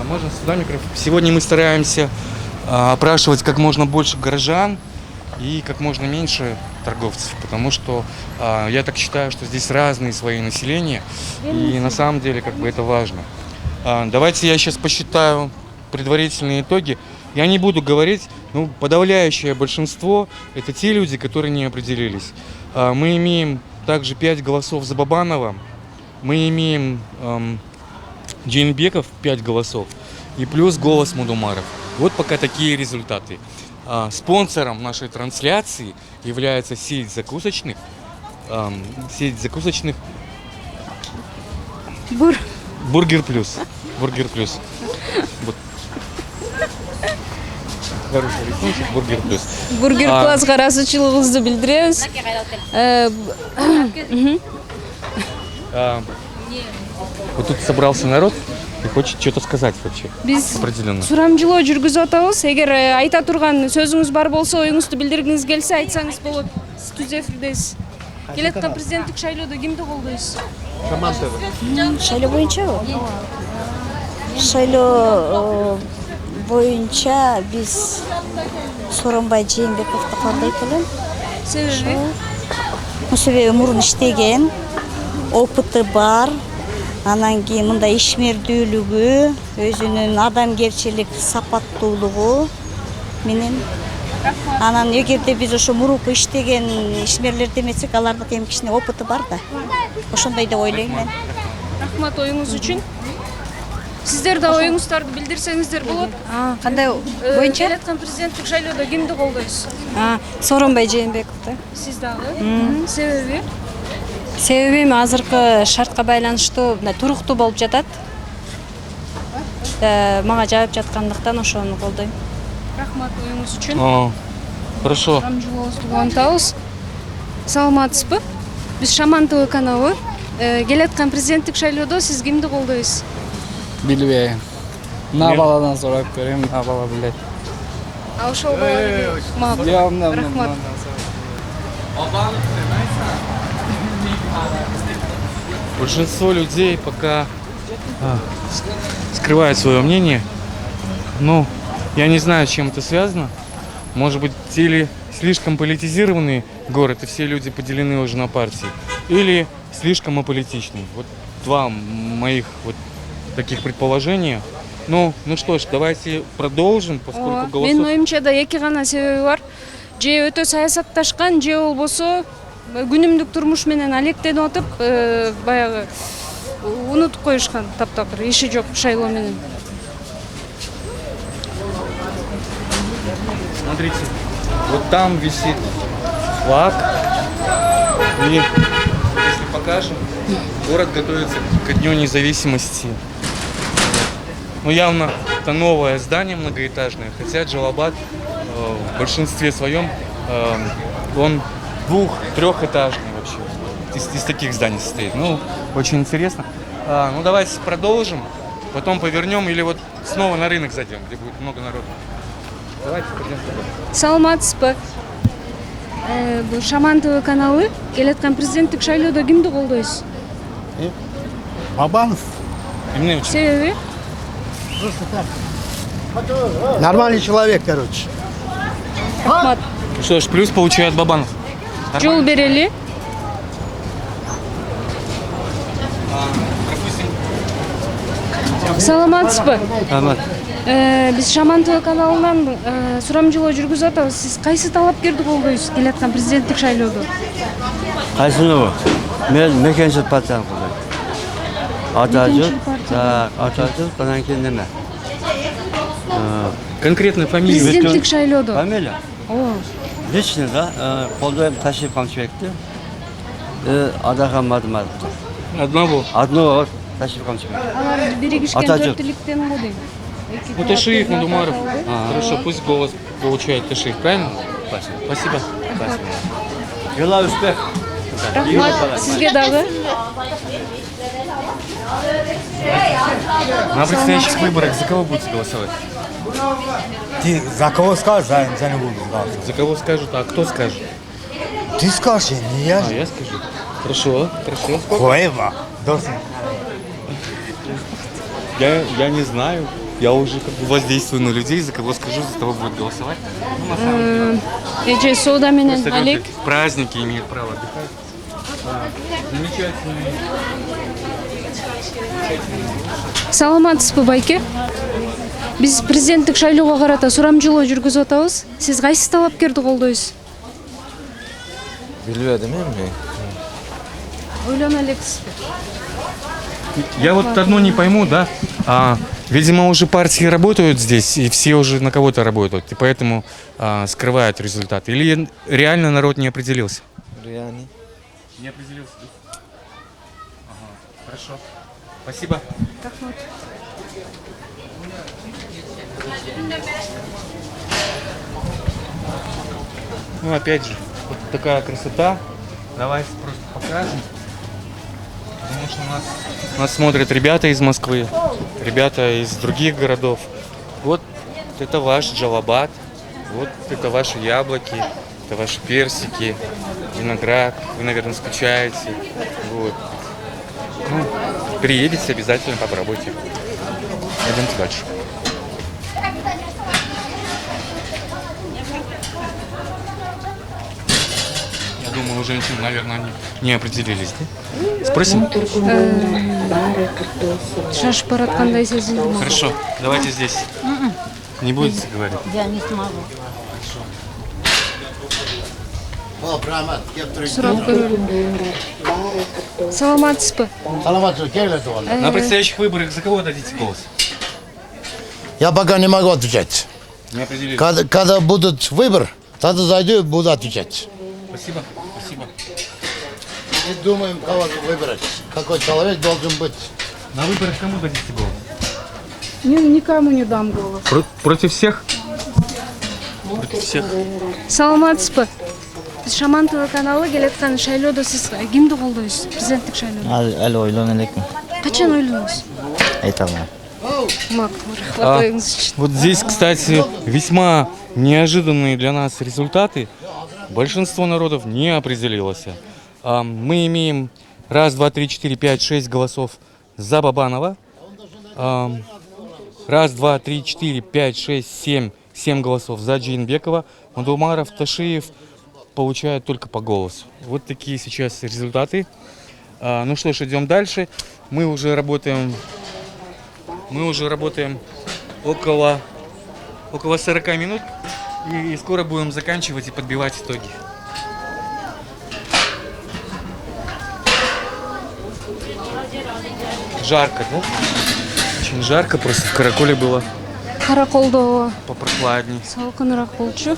можно сюда микрофон? Сегодня мы стараемся опрашивать как можно больше горожан и как можно меньше торговцев, потому что я так считаю, что здесь разные слои населения, и на самом деле как бы это важно. Давайте я сейчас посчитаю предварительные итоги. Я не буду говорить, ну, подавляющее большинство это те люди, которые не определились. Мы имеем также 5 голосов за Бабанова, мы имеем Джейнбеков 5 голосов и плюс голос Мудумаров. Вот пока такие результаты. Спонсором нашей трансляции является сеть закусочных. Бургер Плюс. Бургер Плюс. Вот. Хороший рисунок, Бургер Плюс. Бургер Плазга ыраазычылыгыбызды билдиребиз. Вот тут собрался народ и хочет что-то сказать вообще. Биз определенно. сурамжылоо жүргүзүп атабыз. Эгер айта турган сөзүңүз бар болсо, оюңузду билдиргиңиз келсе айтсаңыз болот. Сиз түз эфирдесиз. келаткан президенттик шайлоодо кимди колдойсуз? Шайлоо боюнчабы? Шайлоо боюнча биз Сооронбай Жээнбековду колдойт элем. Себеби? Себеби мурун иштеген, опыты бар. Анан кийин мындай ишмердүүлүгү, өзүнүн адамгерчилик сапаттуулугу менен. Анан эгерде биз ошо мурунку иштеген ишмерлерди эметсек, алардыкы эми кичине опыты бар да. Ошондой деп ойлойм мен. Рахмат оюңуз үчүн. Сиздер да оюңуздарды билдирсеңиздер болот. Кандай боюнча? Келаткан президенттик шайлоодо кимди колдойсуз? Сооронбай Жээнбековду. Сиз дагы? Себеби? Себеби эми азыркы шартка байланыштуу мындай туруктуу болуп жатат. Мага жагып жаткандыктан ошону колдойм. Рахмат оюңуз үчүн. Хорошо. Камжылообузду кубантабыз. Саламатсызбы? Биз Шаман ТВ каналы. Келаткан президенттик шайлоодо сиз кимди колдойсуз? Билбейм. Мына баладан сурап көрөм, мына бала билет. Ошол бала билет. Макул. Рахмат. Большинство людей пока скрывает свое мнение. Ну, я не знаю, с чем это связано. Может быть, или слишком политизированный город, и все люди поделены уже на партии, или слишком аполитичный. Вот два моих вот таких предположения. Ну что ж, давайте продолжим, поскольку голосов... Менин оюмча да эки гана себеби бар. Же өтө саясатташкан, же болбосо күнүмдүк турмуш менен алектенип атып, баягы унутуп коюшкан таптакыр, иши жок шайлоо менен. Смотрите, вот там висит флаг, и если покажем, город готовится ко Дню независимости. Ну, явно это новое здание многоэтажное, хотя Джалабад в большинстве своем он двух-трехэтажный вообще, из таких зданий состоит. Ну, очень интересно. Ну, давайте продолжим, потом повернем или вот снова на рынок зайдем, где будет много народу. Давайте пойдем туда. Саламатсызбы? Бул Шаман ТВ каналы. Келаткан президенттик шайлоодо кимди колдойсуз? Бабанов. Себеби? Просто так. Нормальный человек, короче. Рахмат. Что ж, плюс получает Бабанов. Жол берели. Саламатсызбы? Саламат. Биз Шаман ТВ каналынан сурамжылоо жүргүзүп атабыз. Сиз кайсы талапкерди колдойсуз келаткан президенттик шайлоодо? Кайсыны? Мен мекенчил партияны колдойм. Атажыл, анан кийин неме? Конкретно фамилия. Президенттик шайлоодо. Фамилия? Ооба. Лично, да, колдойм Ташип Камчыбекти. Адахан Мадымаровду. Одного Ташип Камчыбек. Алар биригишкен төрттүүлүктөн го дейм. Ну, Ташиев, Мадумаров. Хорошо, пусть голос получает Ташиев, правильно? Спасибо. Желаю успех. Рахмат, сизге дагы. На предстоящих выборах за кого будете голосовать? Ты за кого скажешь, за не буду голосовать. За кого скажут, а кто скажет? Ты скажешь, не я. А я скажу. Хорошо. Коева. Я не знаю. Я уже как бы воздействую на людей, за кого скажу, за того будет голосовать. Ну, на самом деле. Эже сода менен Просто алек. люди в праздники имеют право отдыхать. Замечательный. Саламатсызбы, байке? Биз президенттик шайлоого карата сурамжылоо жүргүзүп атабыз. Сиз кайсы талапкерди колдойсуз? Билбедим эми. Ойлоно элексизби? Я вот одно не пойму, да? Видимо, уже партии работают здесь, и все уже на кого-то работают, и поэтому скрывают результаты. Или реально народ не определился? Реально. Не определился, да? Ага, хорошо. Спасибо. Ну, опять же, вот такая красота. Давайте просто покажем. Потому что нас смотрят ребята из Москвы, ребята из других городов. Вот это ваш Джалабад, вот это ваши яблоки, Это ваши персики, виноград. Вы, наверное, скучаете. Вот. Ну, приедете, обязательно попробуйте. Идемте дальше. Я думаю, у женщин, наверное, они не определились, да? Спросим? Шашып бараткандай сезилдим. Хорошо, давайте здесь. Не будете говорить? Я не смогу. Сурап көрөлүм. Саламатсызбы? Саламатсыз, келеді оны. На предстоящих выборах за кого дадите голос? Я пока не могу отвечать. Не определились. Когда будет выбор, тогда зайду и буду отвечать. Спасибо, спасибо. Мы думаем, кого выбрать. Какой человек должен быть. На выборах кому дадите голос? Никому не дам голос. Против всех? Против всех. Саламатсызбы? Биз Шаман телеканалы келаткан шайлоодо сиз кимди колдойсуз? Президенттик шайлоодо. Әлі ойланайын екен. Качан ойлоносуз? Айта алмаймын. Рахмат оюңуз үчүн. Вот здесь, кстати, весьма неожиданные для нас результаты. Большинство народов не определилось. Мы имеем 1, 2, 3, 4, 5, 6 голосов за Бабанова. 1, 2, 3, 4, 5, 6, 7 голосов за Джейнбекова. Мадумаров, Ташиев получают только по голосу. Вот такие сейчас результаты. Ну что ж, идем дальше. Мы уже работаем около 40 минут. И скоро будем заканчивать и подбивать итоги. Жарко, да? Очень жарко, просто в Караколе было. Караколдо попрохладней. Салкыныраак болчу.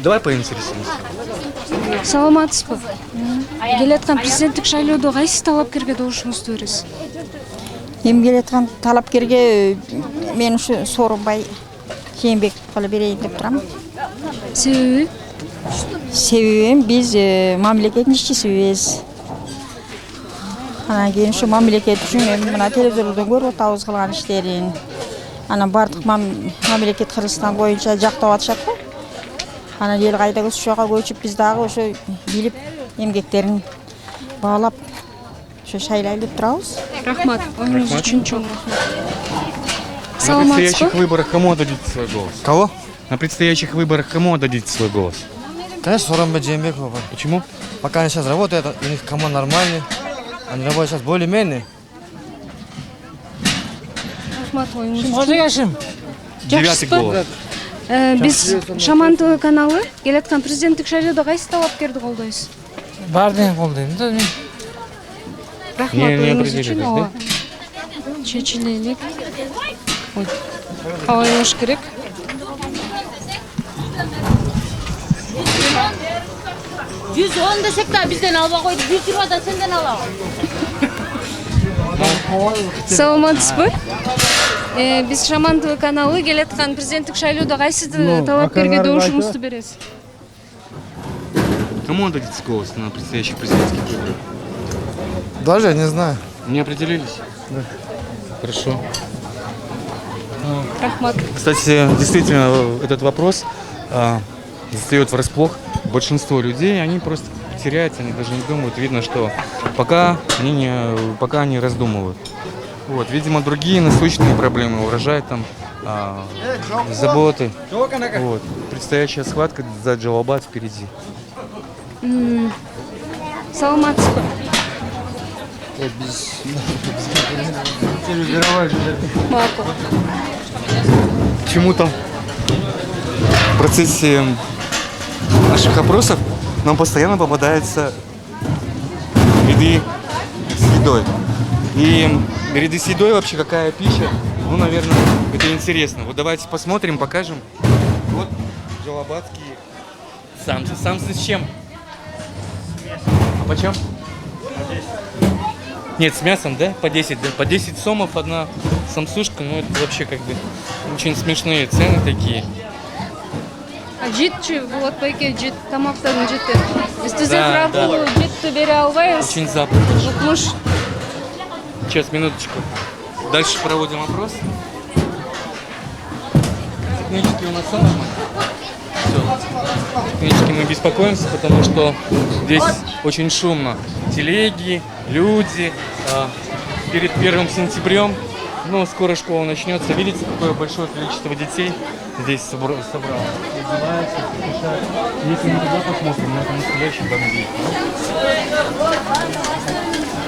Давай поинтересуемся. Саламатсызбы? Келаткан президенттик шайлоодо кайсы талапкерге добушуңузду бересиз? Эми келаткан талапкерге мен ушу Сооронбай Жээнбековго берейин деп турам. Себеби? Себеби биз мамлекеттин ишчисибиз. Анан кийин ушу мамлекет үчүн эми мына телевизордон көрүп атабыз кылган иштерин. Анан бардык мамлекет Кыргызстан боюнча жактап атышат го. Анан эл кайда ошол жака көчүп биз дагы ошо билип эмгектерин баалап ошо шайлайлы деп турабыз. Рахмат. Оюңуз үчүн чоң рахмат. На предстоящих выборах кому отдадите свой голос? Кого? На предстоящих выборах кому отдадите свой голос? Конечно, Сооронбай Жээнбекова. Почему? Пока они сейчас работают, у них команда нормальная. Они работают сейчас более-менее. Рахмат оюңуз үчүн. 9-й голос. Биз Шаман телеканалы келаткан президенттик шайлоодо кайсы талапкерди колдойсуз? Баардыгын колдойм да мен. Рахмат Не оюңуз үчүн. определились, да? Чечилелик. Ойлош керек. Жүз он десек та бизден алба койду, 120 сенден алабы. Саламатсызбы? Биз Шаман телеканалы келаткан президенттик шайлоодо кайсы талапкерге добушуңузду бересиз? Кому отдадите голос на предстоящих президентских выборах? Даже не знаю. Не определились? Да. Хорошо. Рахмат. Кстати, действительно, этот вопрос застает врасплох большинство людей. Они просто теряются, они даже не думают. Видно, что пока они раздумывают. Вот, видимо, другие насущные проблемы, урожай там, заботы. Вот. Предстоящая схватка за Джалалабад впереди. Саламатсызбы? Макул. Почему-то в процессе наших опросов нам постоянно попадаются ряды с едой. И ряды с едой вообще какая пища, ну, наверное, это интересно. Вот давайте посмотрим, покажем. Вот джалалабадские самсы. Самсы с чем? А почем? Нет, с мясом, да? По 10, да? По 10 сомов одна самсушка, ну это вообще как бы очень смешные цены такие. Житчи, вот пайке жит, тамактан житти. Студент бул житти бере албайбыз. Очень запах. Укмуш. Сейчас, минуточку. Дальше проводим опрос. технически у нас все нормально? Все. Технически мы беспокоимся, потому что здесь очень шумно. Телеги, люди. Перед 1 сентябрем, ну, скоро школа начнется. Видите, какое большое количество детей здесь собралось. Если мы туда посмотрим, это настоящий Бомбей.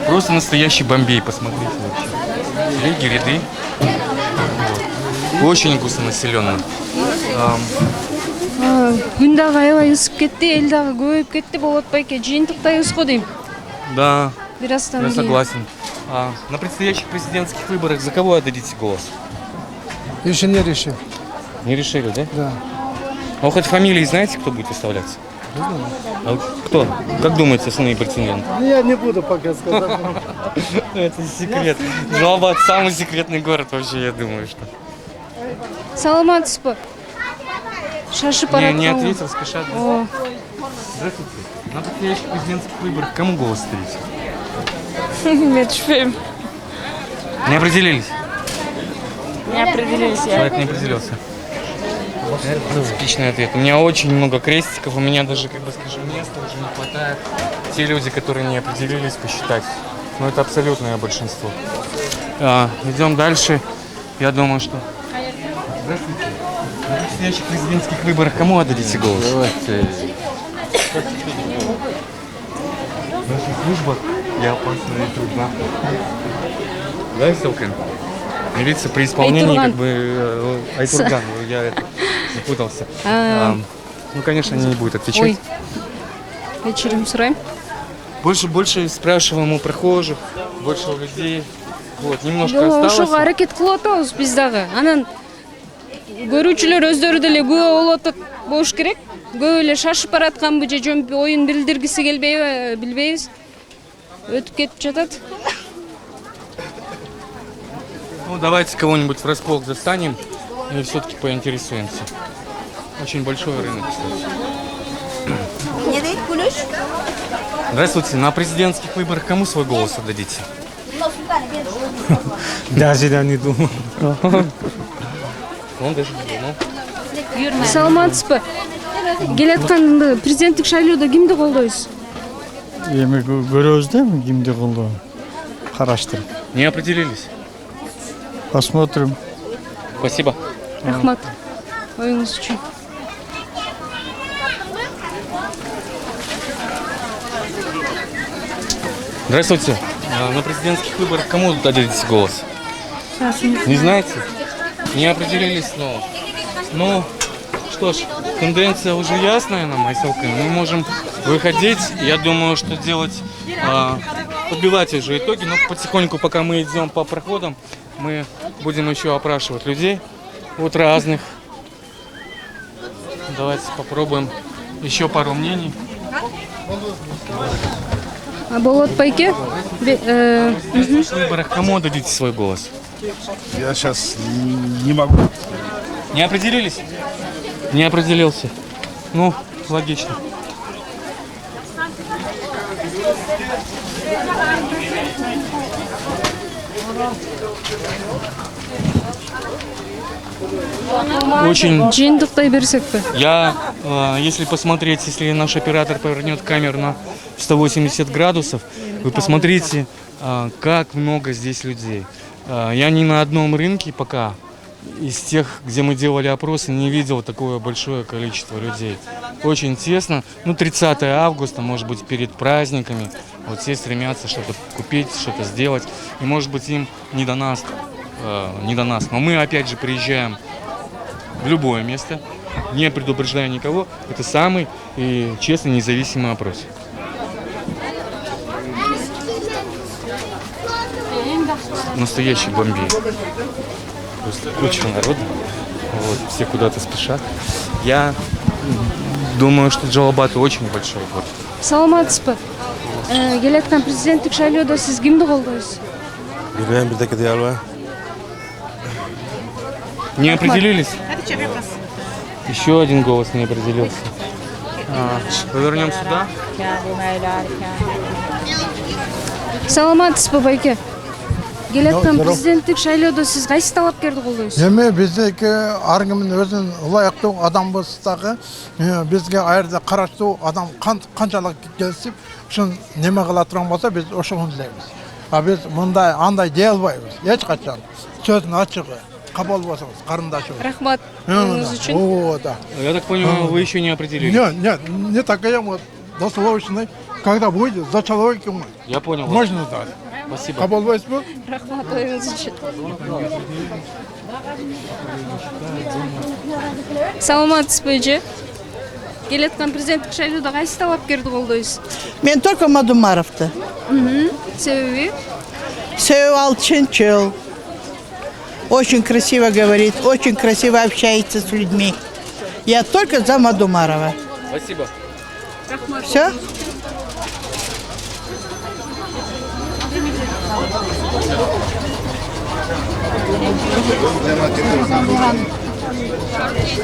Просто настоящий Бомбей, посмотрите вообще. Телеги, ряды. Вот. Очень густонаселенно. Күн дагы аябай ысып кетти, эл дагы көбөйүп кетти, болот байке. Жыйынтыктай ыс го дейм. Да, Бирастан я кийин. согласен. На предстоящих президентских выборах за кого отдадите голос? Еще не решил. Не решили, да? Да. А вы хоть фамилии знаете, кто будет выставляться? Не знаю. А кто? Как думаете, основные претенденты? Я не буду пока сказать. Это секрет. Жалобат самый секретный город вообще, я думаю, что. Саламатсызбы? Шашып Не бараткан. ответил, спешат. О. Здравствуйте. На предстоящих президентских выборах кому голос дадите? Мен түшпейм. Не определились? Не определились. Человек не определился. Типичный ответ. У меня очень много крестиков, у меня даже, как бы скажем, места уже не хватает. Те люди, которые не определились, посчитать. Но это абсолютное большинство. Идем дальше. Я думаю, что... Здравствуйте. На предстоящих президентских выборах кому отдадите голос? Давайте. В наших службах я опасна и трудна. Да, Селкин? Милиция при исполнении, Айтурган. как бы, Айтурган, я запутался. Ну, конечно, они не будут отвечать. Ой. Вечером сурайм. Больше спрашиваем у прохожих, больше у людей. Вот, немножко Ошого осталось. аракет кылып атабыз биз дагы. Анан көрүүчүлөр өздөрү деле күбө болуп атат болуш керек. Көп эле шашып баратканбы же жөн оюн билдиргиси келбейби билбейбиз. Өтүп кетип жатат. Ну, давайте кого-нибудь врасплох застанем и все-таки поинтересуемся. Очень большой рынок, кстати. Здравствуйте. На президентских выборах кому свой голос отдадите? Даже не думал. Он даже не думал. Саламатсызбы? Келаткан президенттик шайлоодо кимди колдойсуз? Эми көрөбүз да кимди колдоо. Караштырып. Не определились? Посмотрим. Спасибо. Рахмат. Оюңуз үчүн. Здравствуйте. На президентских выборах кому отдадите голос? Не знаете? Не определились снова. Ну, что ж, тенденция уже ясная нам, Айселка. Мы можем выходить. Я думаю, что делать, подбивать уже итоги. Но потихоньку, пока мы идем по проходам, мы будем еще опрашивать людей. Вот разных. Давайте попробуем еще пару мнений. А болот байке? На выборах кому отдадите свой голос? Я сейчас не могу. Не определились? Не определился. Ну, логично. Очень... Жыйынтыктай берсекпи? Я, если посмотреть, если наш оператор повернет камеру на 180 градусов, вы посмотрите, как много здесь людей. Я ни на одном рынке пока из тех, где мы делали опросы, не видел такое большое количество людей. Очень тесно. Ну, 30 августа, может быть, перед праздниками. Вот все стремятся что-то купить, что-то сделать. И, может быть, им не до нас. Но мы, опять же, приезжаем в любое место, не предупреждая никого. Это самый и честный, независимый опрос. Настоящий Бомбей. Просто куча народа. Вот, все куда-то спешат. Я думаю, что Джалабат очень большой город. Саламатсызбы? Келаткан президенттик шайлоодо сиз кимди колдойсуз? Не определились? Еще один голос не определился. Повернем сюда. Саламатсызбы байке? Келаткан президенттик шайлоодо сиз кайсы талапкерди колдойсуз? Эми биздики ар кимдин өзүнүн ылайыктуу адам болсо дагы бизге аерде караштуу адам канчалык келишип ушун неме кыла турган болсо биз ошону илейбиз. А биз мындай андай дей албайбыз эч качан. Сөздүн ачыгы кабыл болсоңуз карындашыбыз. Рахмат өзү үчүн. О, да. Я так понимаю, вы еще не определились. Нет, не такая вот досрочная, когда будет за человеком. Я понял. Можно дать. Спасибо. Кабыл болсо. Рахмат оюңуз үчүн. Саламатсызбы эже? Келаткан президенттик шайлоодо кайсы талапкерди колдойсуз? Мен только Мадумаровты. Себеби? Себеби ал чынчыл. Очень красиво говорит, очень красиво общается с людьми. Я только за Мадумарова. Спасибо. Рахмат. Все?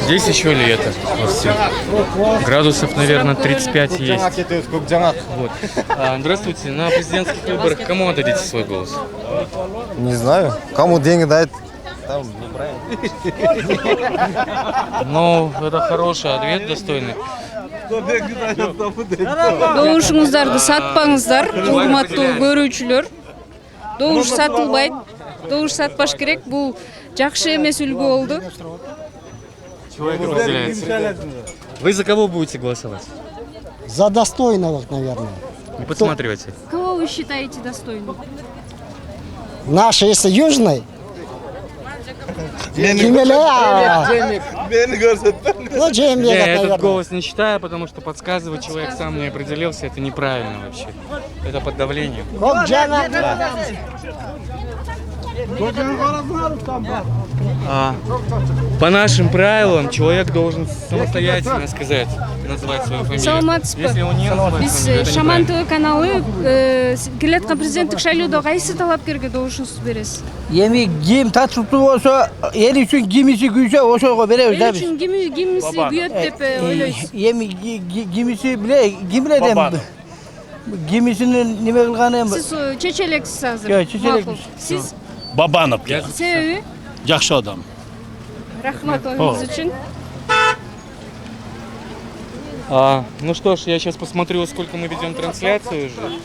Здесь еще лето. Градусов, наверное, 35 есть. Вот. Здравствуйте. На президентских выборах кому отдадите свой голос? Не знаю. Кому деньги дать? Там Ну, это хороший ответ, достойный. Добушуңуздарды сатпаңыздар, урматтуу көрүүчүлөр. Добуш сатылбайт. Добуш сатпаш керек. Бул жакшы эмес үлгү болду. Человек разделяется. Вы за кого будете голосовать? За достойного, наверное. Не подсматривайте. Кого вы считаете достойным? Наша, если южный, ну, Джембек, Я этот наверное. голос не считаю, потому что подсказывать человек сам не определился, это неправильно вообще. Это под давлением. По нашим правилам человек должен самостоятельно сказать, назвать свою фамилию. Саламатсызбы. Если он не называет Биз фамилию, это Шаман неправильно. ТВ каналы келаткан президенттик шайлоодо кайсы талапкерге добушуңузду бересиз? Эми ким татыктуу болсо, эл үчүн кимиси күйсө ошого беребиз да Эл биз. үчүн кимиси күйөт деп ойлойсуз? Эми кимиси ким билет эми. Кимисинин неме кылганы эми. Сиз чечелексиз азыр. Жок, чечелекпиз. Макул. Сиз Бабанов. себеби? Жакшы адам. Рахмат оюңуз үчүн. Ну что ж, я сейчас посмотрю, сколько мы ведем трансляцию уже.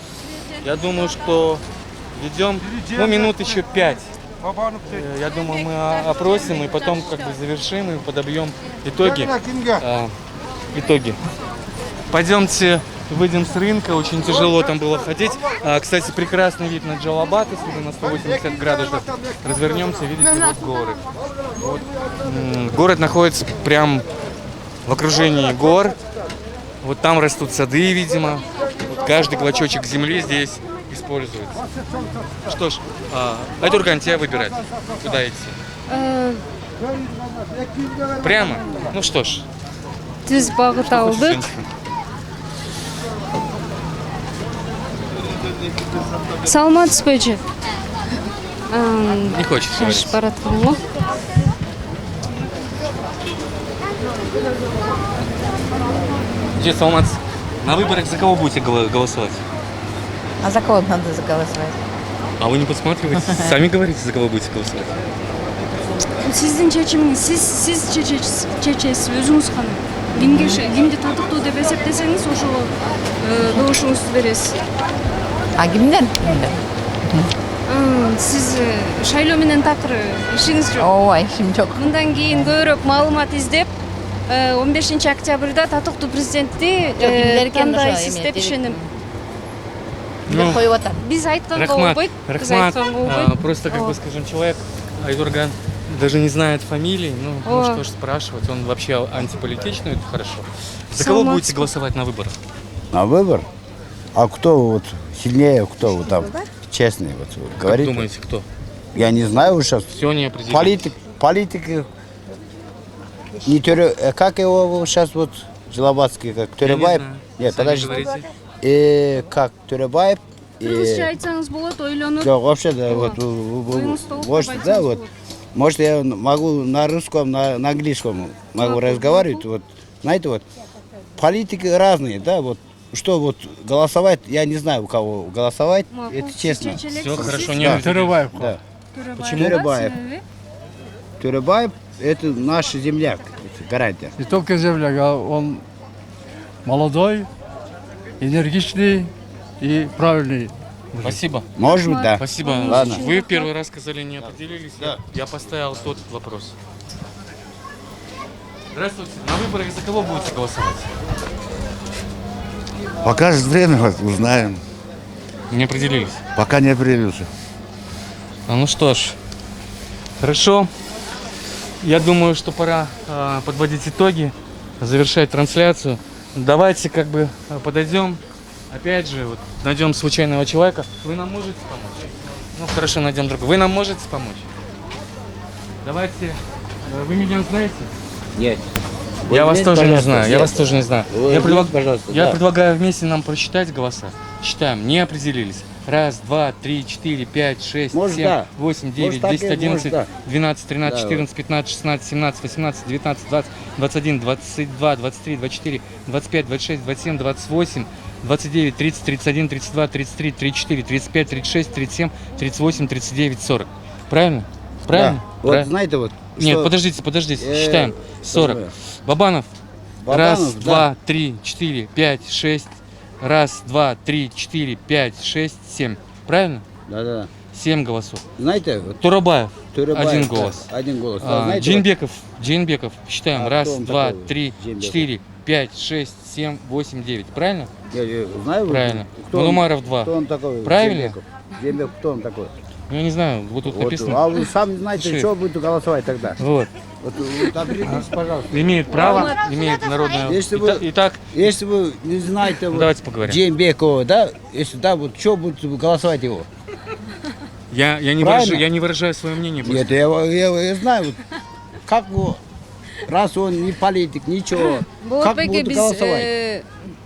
Я думаю, что ведем, ну, минут еще 5. Я думаю, мы опросим и потом как бы завершим и подобьем итоги. Итоги. Пойдемте, выйдем с рынка, очень тяжело там было ходить. Кстати, прекрасный вид на Джалабад, если на 180 градусов развернемся, видите, вот горы. Вот. Город находится прям в окружении гор. Вот там растут сады, видимо. Вот каждый клочочек земли здесь используется. Что ж, Айтурган, тебя выбирать. Куда идти? Прямо? Ну что ж. Түз багыт алдык. Саламатсызбы эже? Не хочешь говорить. Шашып бараткан го. Саламат, на выборах за кого будете голосовать? А за кого надо голосовать? А вы не подсматриваете? Сами говорите, за кого будете голосовать. Сиздин чечимиңиз, сиз чечесиз, өзүңүз кандай? Кимди татыктуу деп эсептесеңиз, ошого добушуңузду бересиз. А кимден? Сиз шайлоо менен такыр ишиңиз жок. Ооба, ишим жок. Мындан кийин көбүрөөк маалымат издеп, 15 октябрда татыктуу президентти тандайсыз деп ишенем. Биз айтканга болбойт. Рахмат, просто, как бы скажем, человек, Айтурган, даже не знает фамилии, ну что ж спрашивать, он вообще антиполитичный, это хорошо. За кого будете голосовать на выборах? На выбор? А кто вот сильнее, кто вот там честный? Вот, говорит. Как думаете, кто? Я не знаю сейчас. Все не определились. Политик. Не как его сейчас вот Джалабадский, как Төребаев? Нет, подожди. Как Төребаев? Кыргызча айтсаңыз болот, ойлонуп. Жок, вообще, да, вот, может, да, вот. Может, я могу на русском, на английском могу разговаривать, вот, знаете, вот, политики разные, да, вот, что вот голосовать, я не знаю, у кого голосовать, это честно. Все хорошо, не Да. определились. Да. Почему? Төребаев это наш земляк, это гарантия. Не только земляк, а он молодой, энергичный и правильный. Спасибо. Может быть, да. Спасибо. Ладно. Вы первый раз сказали, не определились. Да. Я поставил тот вопрос. Здравствуйте. На выборах за кого будете голосовать? Покажет время, вот, узнаем. Не определились. Пока не определился. Ну что ж, хорошо. Я думаю, что пора подводить итоги, завершать трансляцию. Давайте подойдем. Опять же, вот, найдем случайного человека. Вы нам можете помочь? Ну хорошо, найдем другого. Вы нам можете помочь? Давайте. Вы меня знаете? Нет. Я вас тоже не знаю. Я вас тоже не знаю. Я пожалуйста. предлагаю вместе нам просчитать голоса. Считаем. Не определились. 1, 2, 3, 4, 5, 6, Может, 7, да. 8, 9, Может, так 10, и 11, может, да. 12, 13, Да, 14, 15, 16, 17, 18, 19, 20, 21, 22, 23, 24, 25, 26, 27, 28, 29, 30, 31, 32, 33, 34, 35, 36, 37, 38, 39, 40. Правильно? Правильно? Да. Вот Правильно? знаете, вот. Нет, что- подождите, считаем. 40. Что Бабанов. Бабанов, 1, 2, 3, 4, 5, 6. 1, 2, 3, 4, 5, 6, 7. Правильно? Да. 7 голосов. Знаете, вот, Турабаев. Турабаев, 1 да, голос. 1 голос. Знаете, Джейнбеков. Считаем. А 1, кто он 2, такой, 3, Джейнбеков? 4, 5, 6, 7, 8, 9. Правильно? Я знаю, Правильно. кто он- Манумаров 2. Кто он такой? Правильно? Джейнбеков. Джейнбеков, кто он такой? Я не знаю, вот тут Вот, написано. а вы сами знаете, Шиф. что будете голосовать тогда? Вот. Вот определитесь, пожалуйста. Имеет право, имеет народное. Если вы, Итак, если вы не знаете вот, давайте поговорим. Джейнбекова, да, если да, вот что будете голосовать его? Я Правильно? не выражаю свое мнение. Нет, я знаю, вот, как его, раз он не политик, ничего, как Болотбеке будете биз голосовать?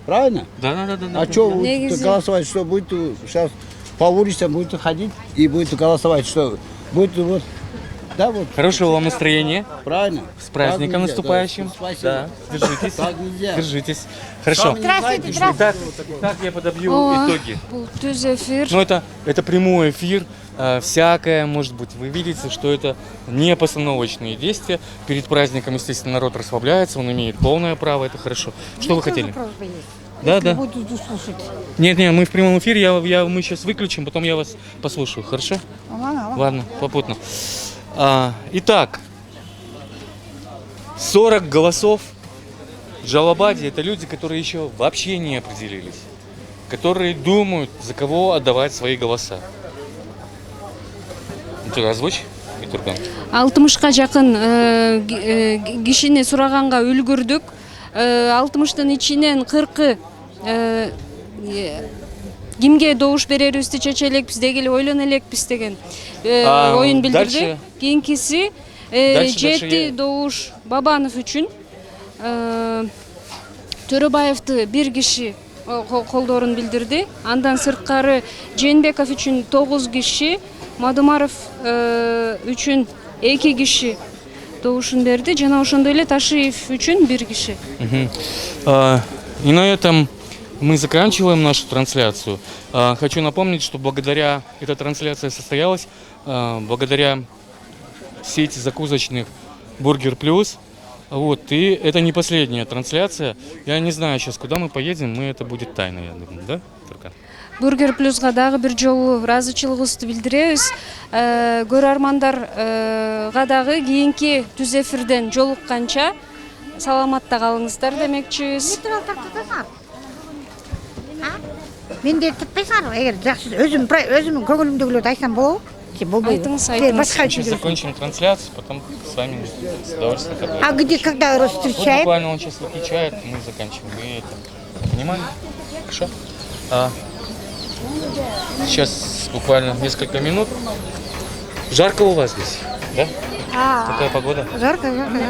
Правильно? Да. А что будете Негизи- голосовать, что будете сейчас по улицам будете ходить и будете голосовать, что будете вот, да, вот. Хорошего вам настроения. Правильно. С праздником Так нельзя, наступающим. да. Спасибо. Да, держитесь. Так нельзя. Держитесь. Хорошо. Сами не знаете, что Итак, я подобью О, итоги. бул түз эфир. Ну, это прямой эфир. Всякое, может быть, вы видите, что это не постановочные действия. Перед праздником, естественно, народ расслабляется, он имеет полное право, это хорошо. Что вы хотели? Да. Нет, мы в прямом эфире, мы сейчас выключим, потом я вас послушаю, хорошо? Ладно, попутно. Итак, 40 голосов в Джалабаде — это люди, которые еще вообще не определились, которые думают, за кого отдавать свои голоса. Ты озвучь, Турган. 60-ка жакын кишини сураганга үлгүрдүк. 60-тын ичинен 40-ы кимге добуш берерибизди чече элекпиз, деги эле ойлоно элекпиз деген оюн билдирди. Дальше? Кийинкиси Дальше, жети добуш Бабанов үчүн. Төрөбаевди бир киши колдоорун билдирди. Андан сырткары Жээнбеков үчүн 9 киши, Мадумаров үчүн 2 киши добушун берди, жана ошондой эле Ташиев үчүн 1 киши. И на этом мы заканчиваем нашу трансляцию. Хочу напомнить, что благодаря эта трансляция состоялась, благодаря сети закусочных Бургер Плюс. Вот, и это не последняя трансляция. Я не знаю сейчас, куда мы поедем, это будет тайна, я думаю, да, Туркан? Бургер Плюсга дагы бир жолу ыраазычылыгыбызды билдиребиз. Көрөрмандарга дагы кийинки түз эфирден жолукканча саламатта калыңыздар демекчибиз. Мен де тутпайсыңар, эгер жакшы өзүмдүн көңүлүмдөгүлөрдү айтсам болобу? Сейчас закончим трансляцию, потом с вами с удовольствием. А где, когда Вот встречаем? буквально он сейчас выключает, мы заканчиваем. Вы это понимали? Хорошо? Сейчас буквально несколько минут. Жарко у вас здесь, да? Такая погода? Жарко.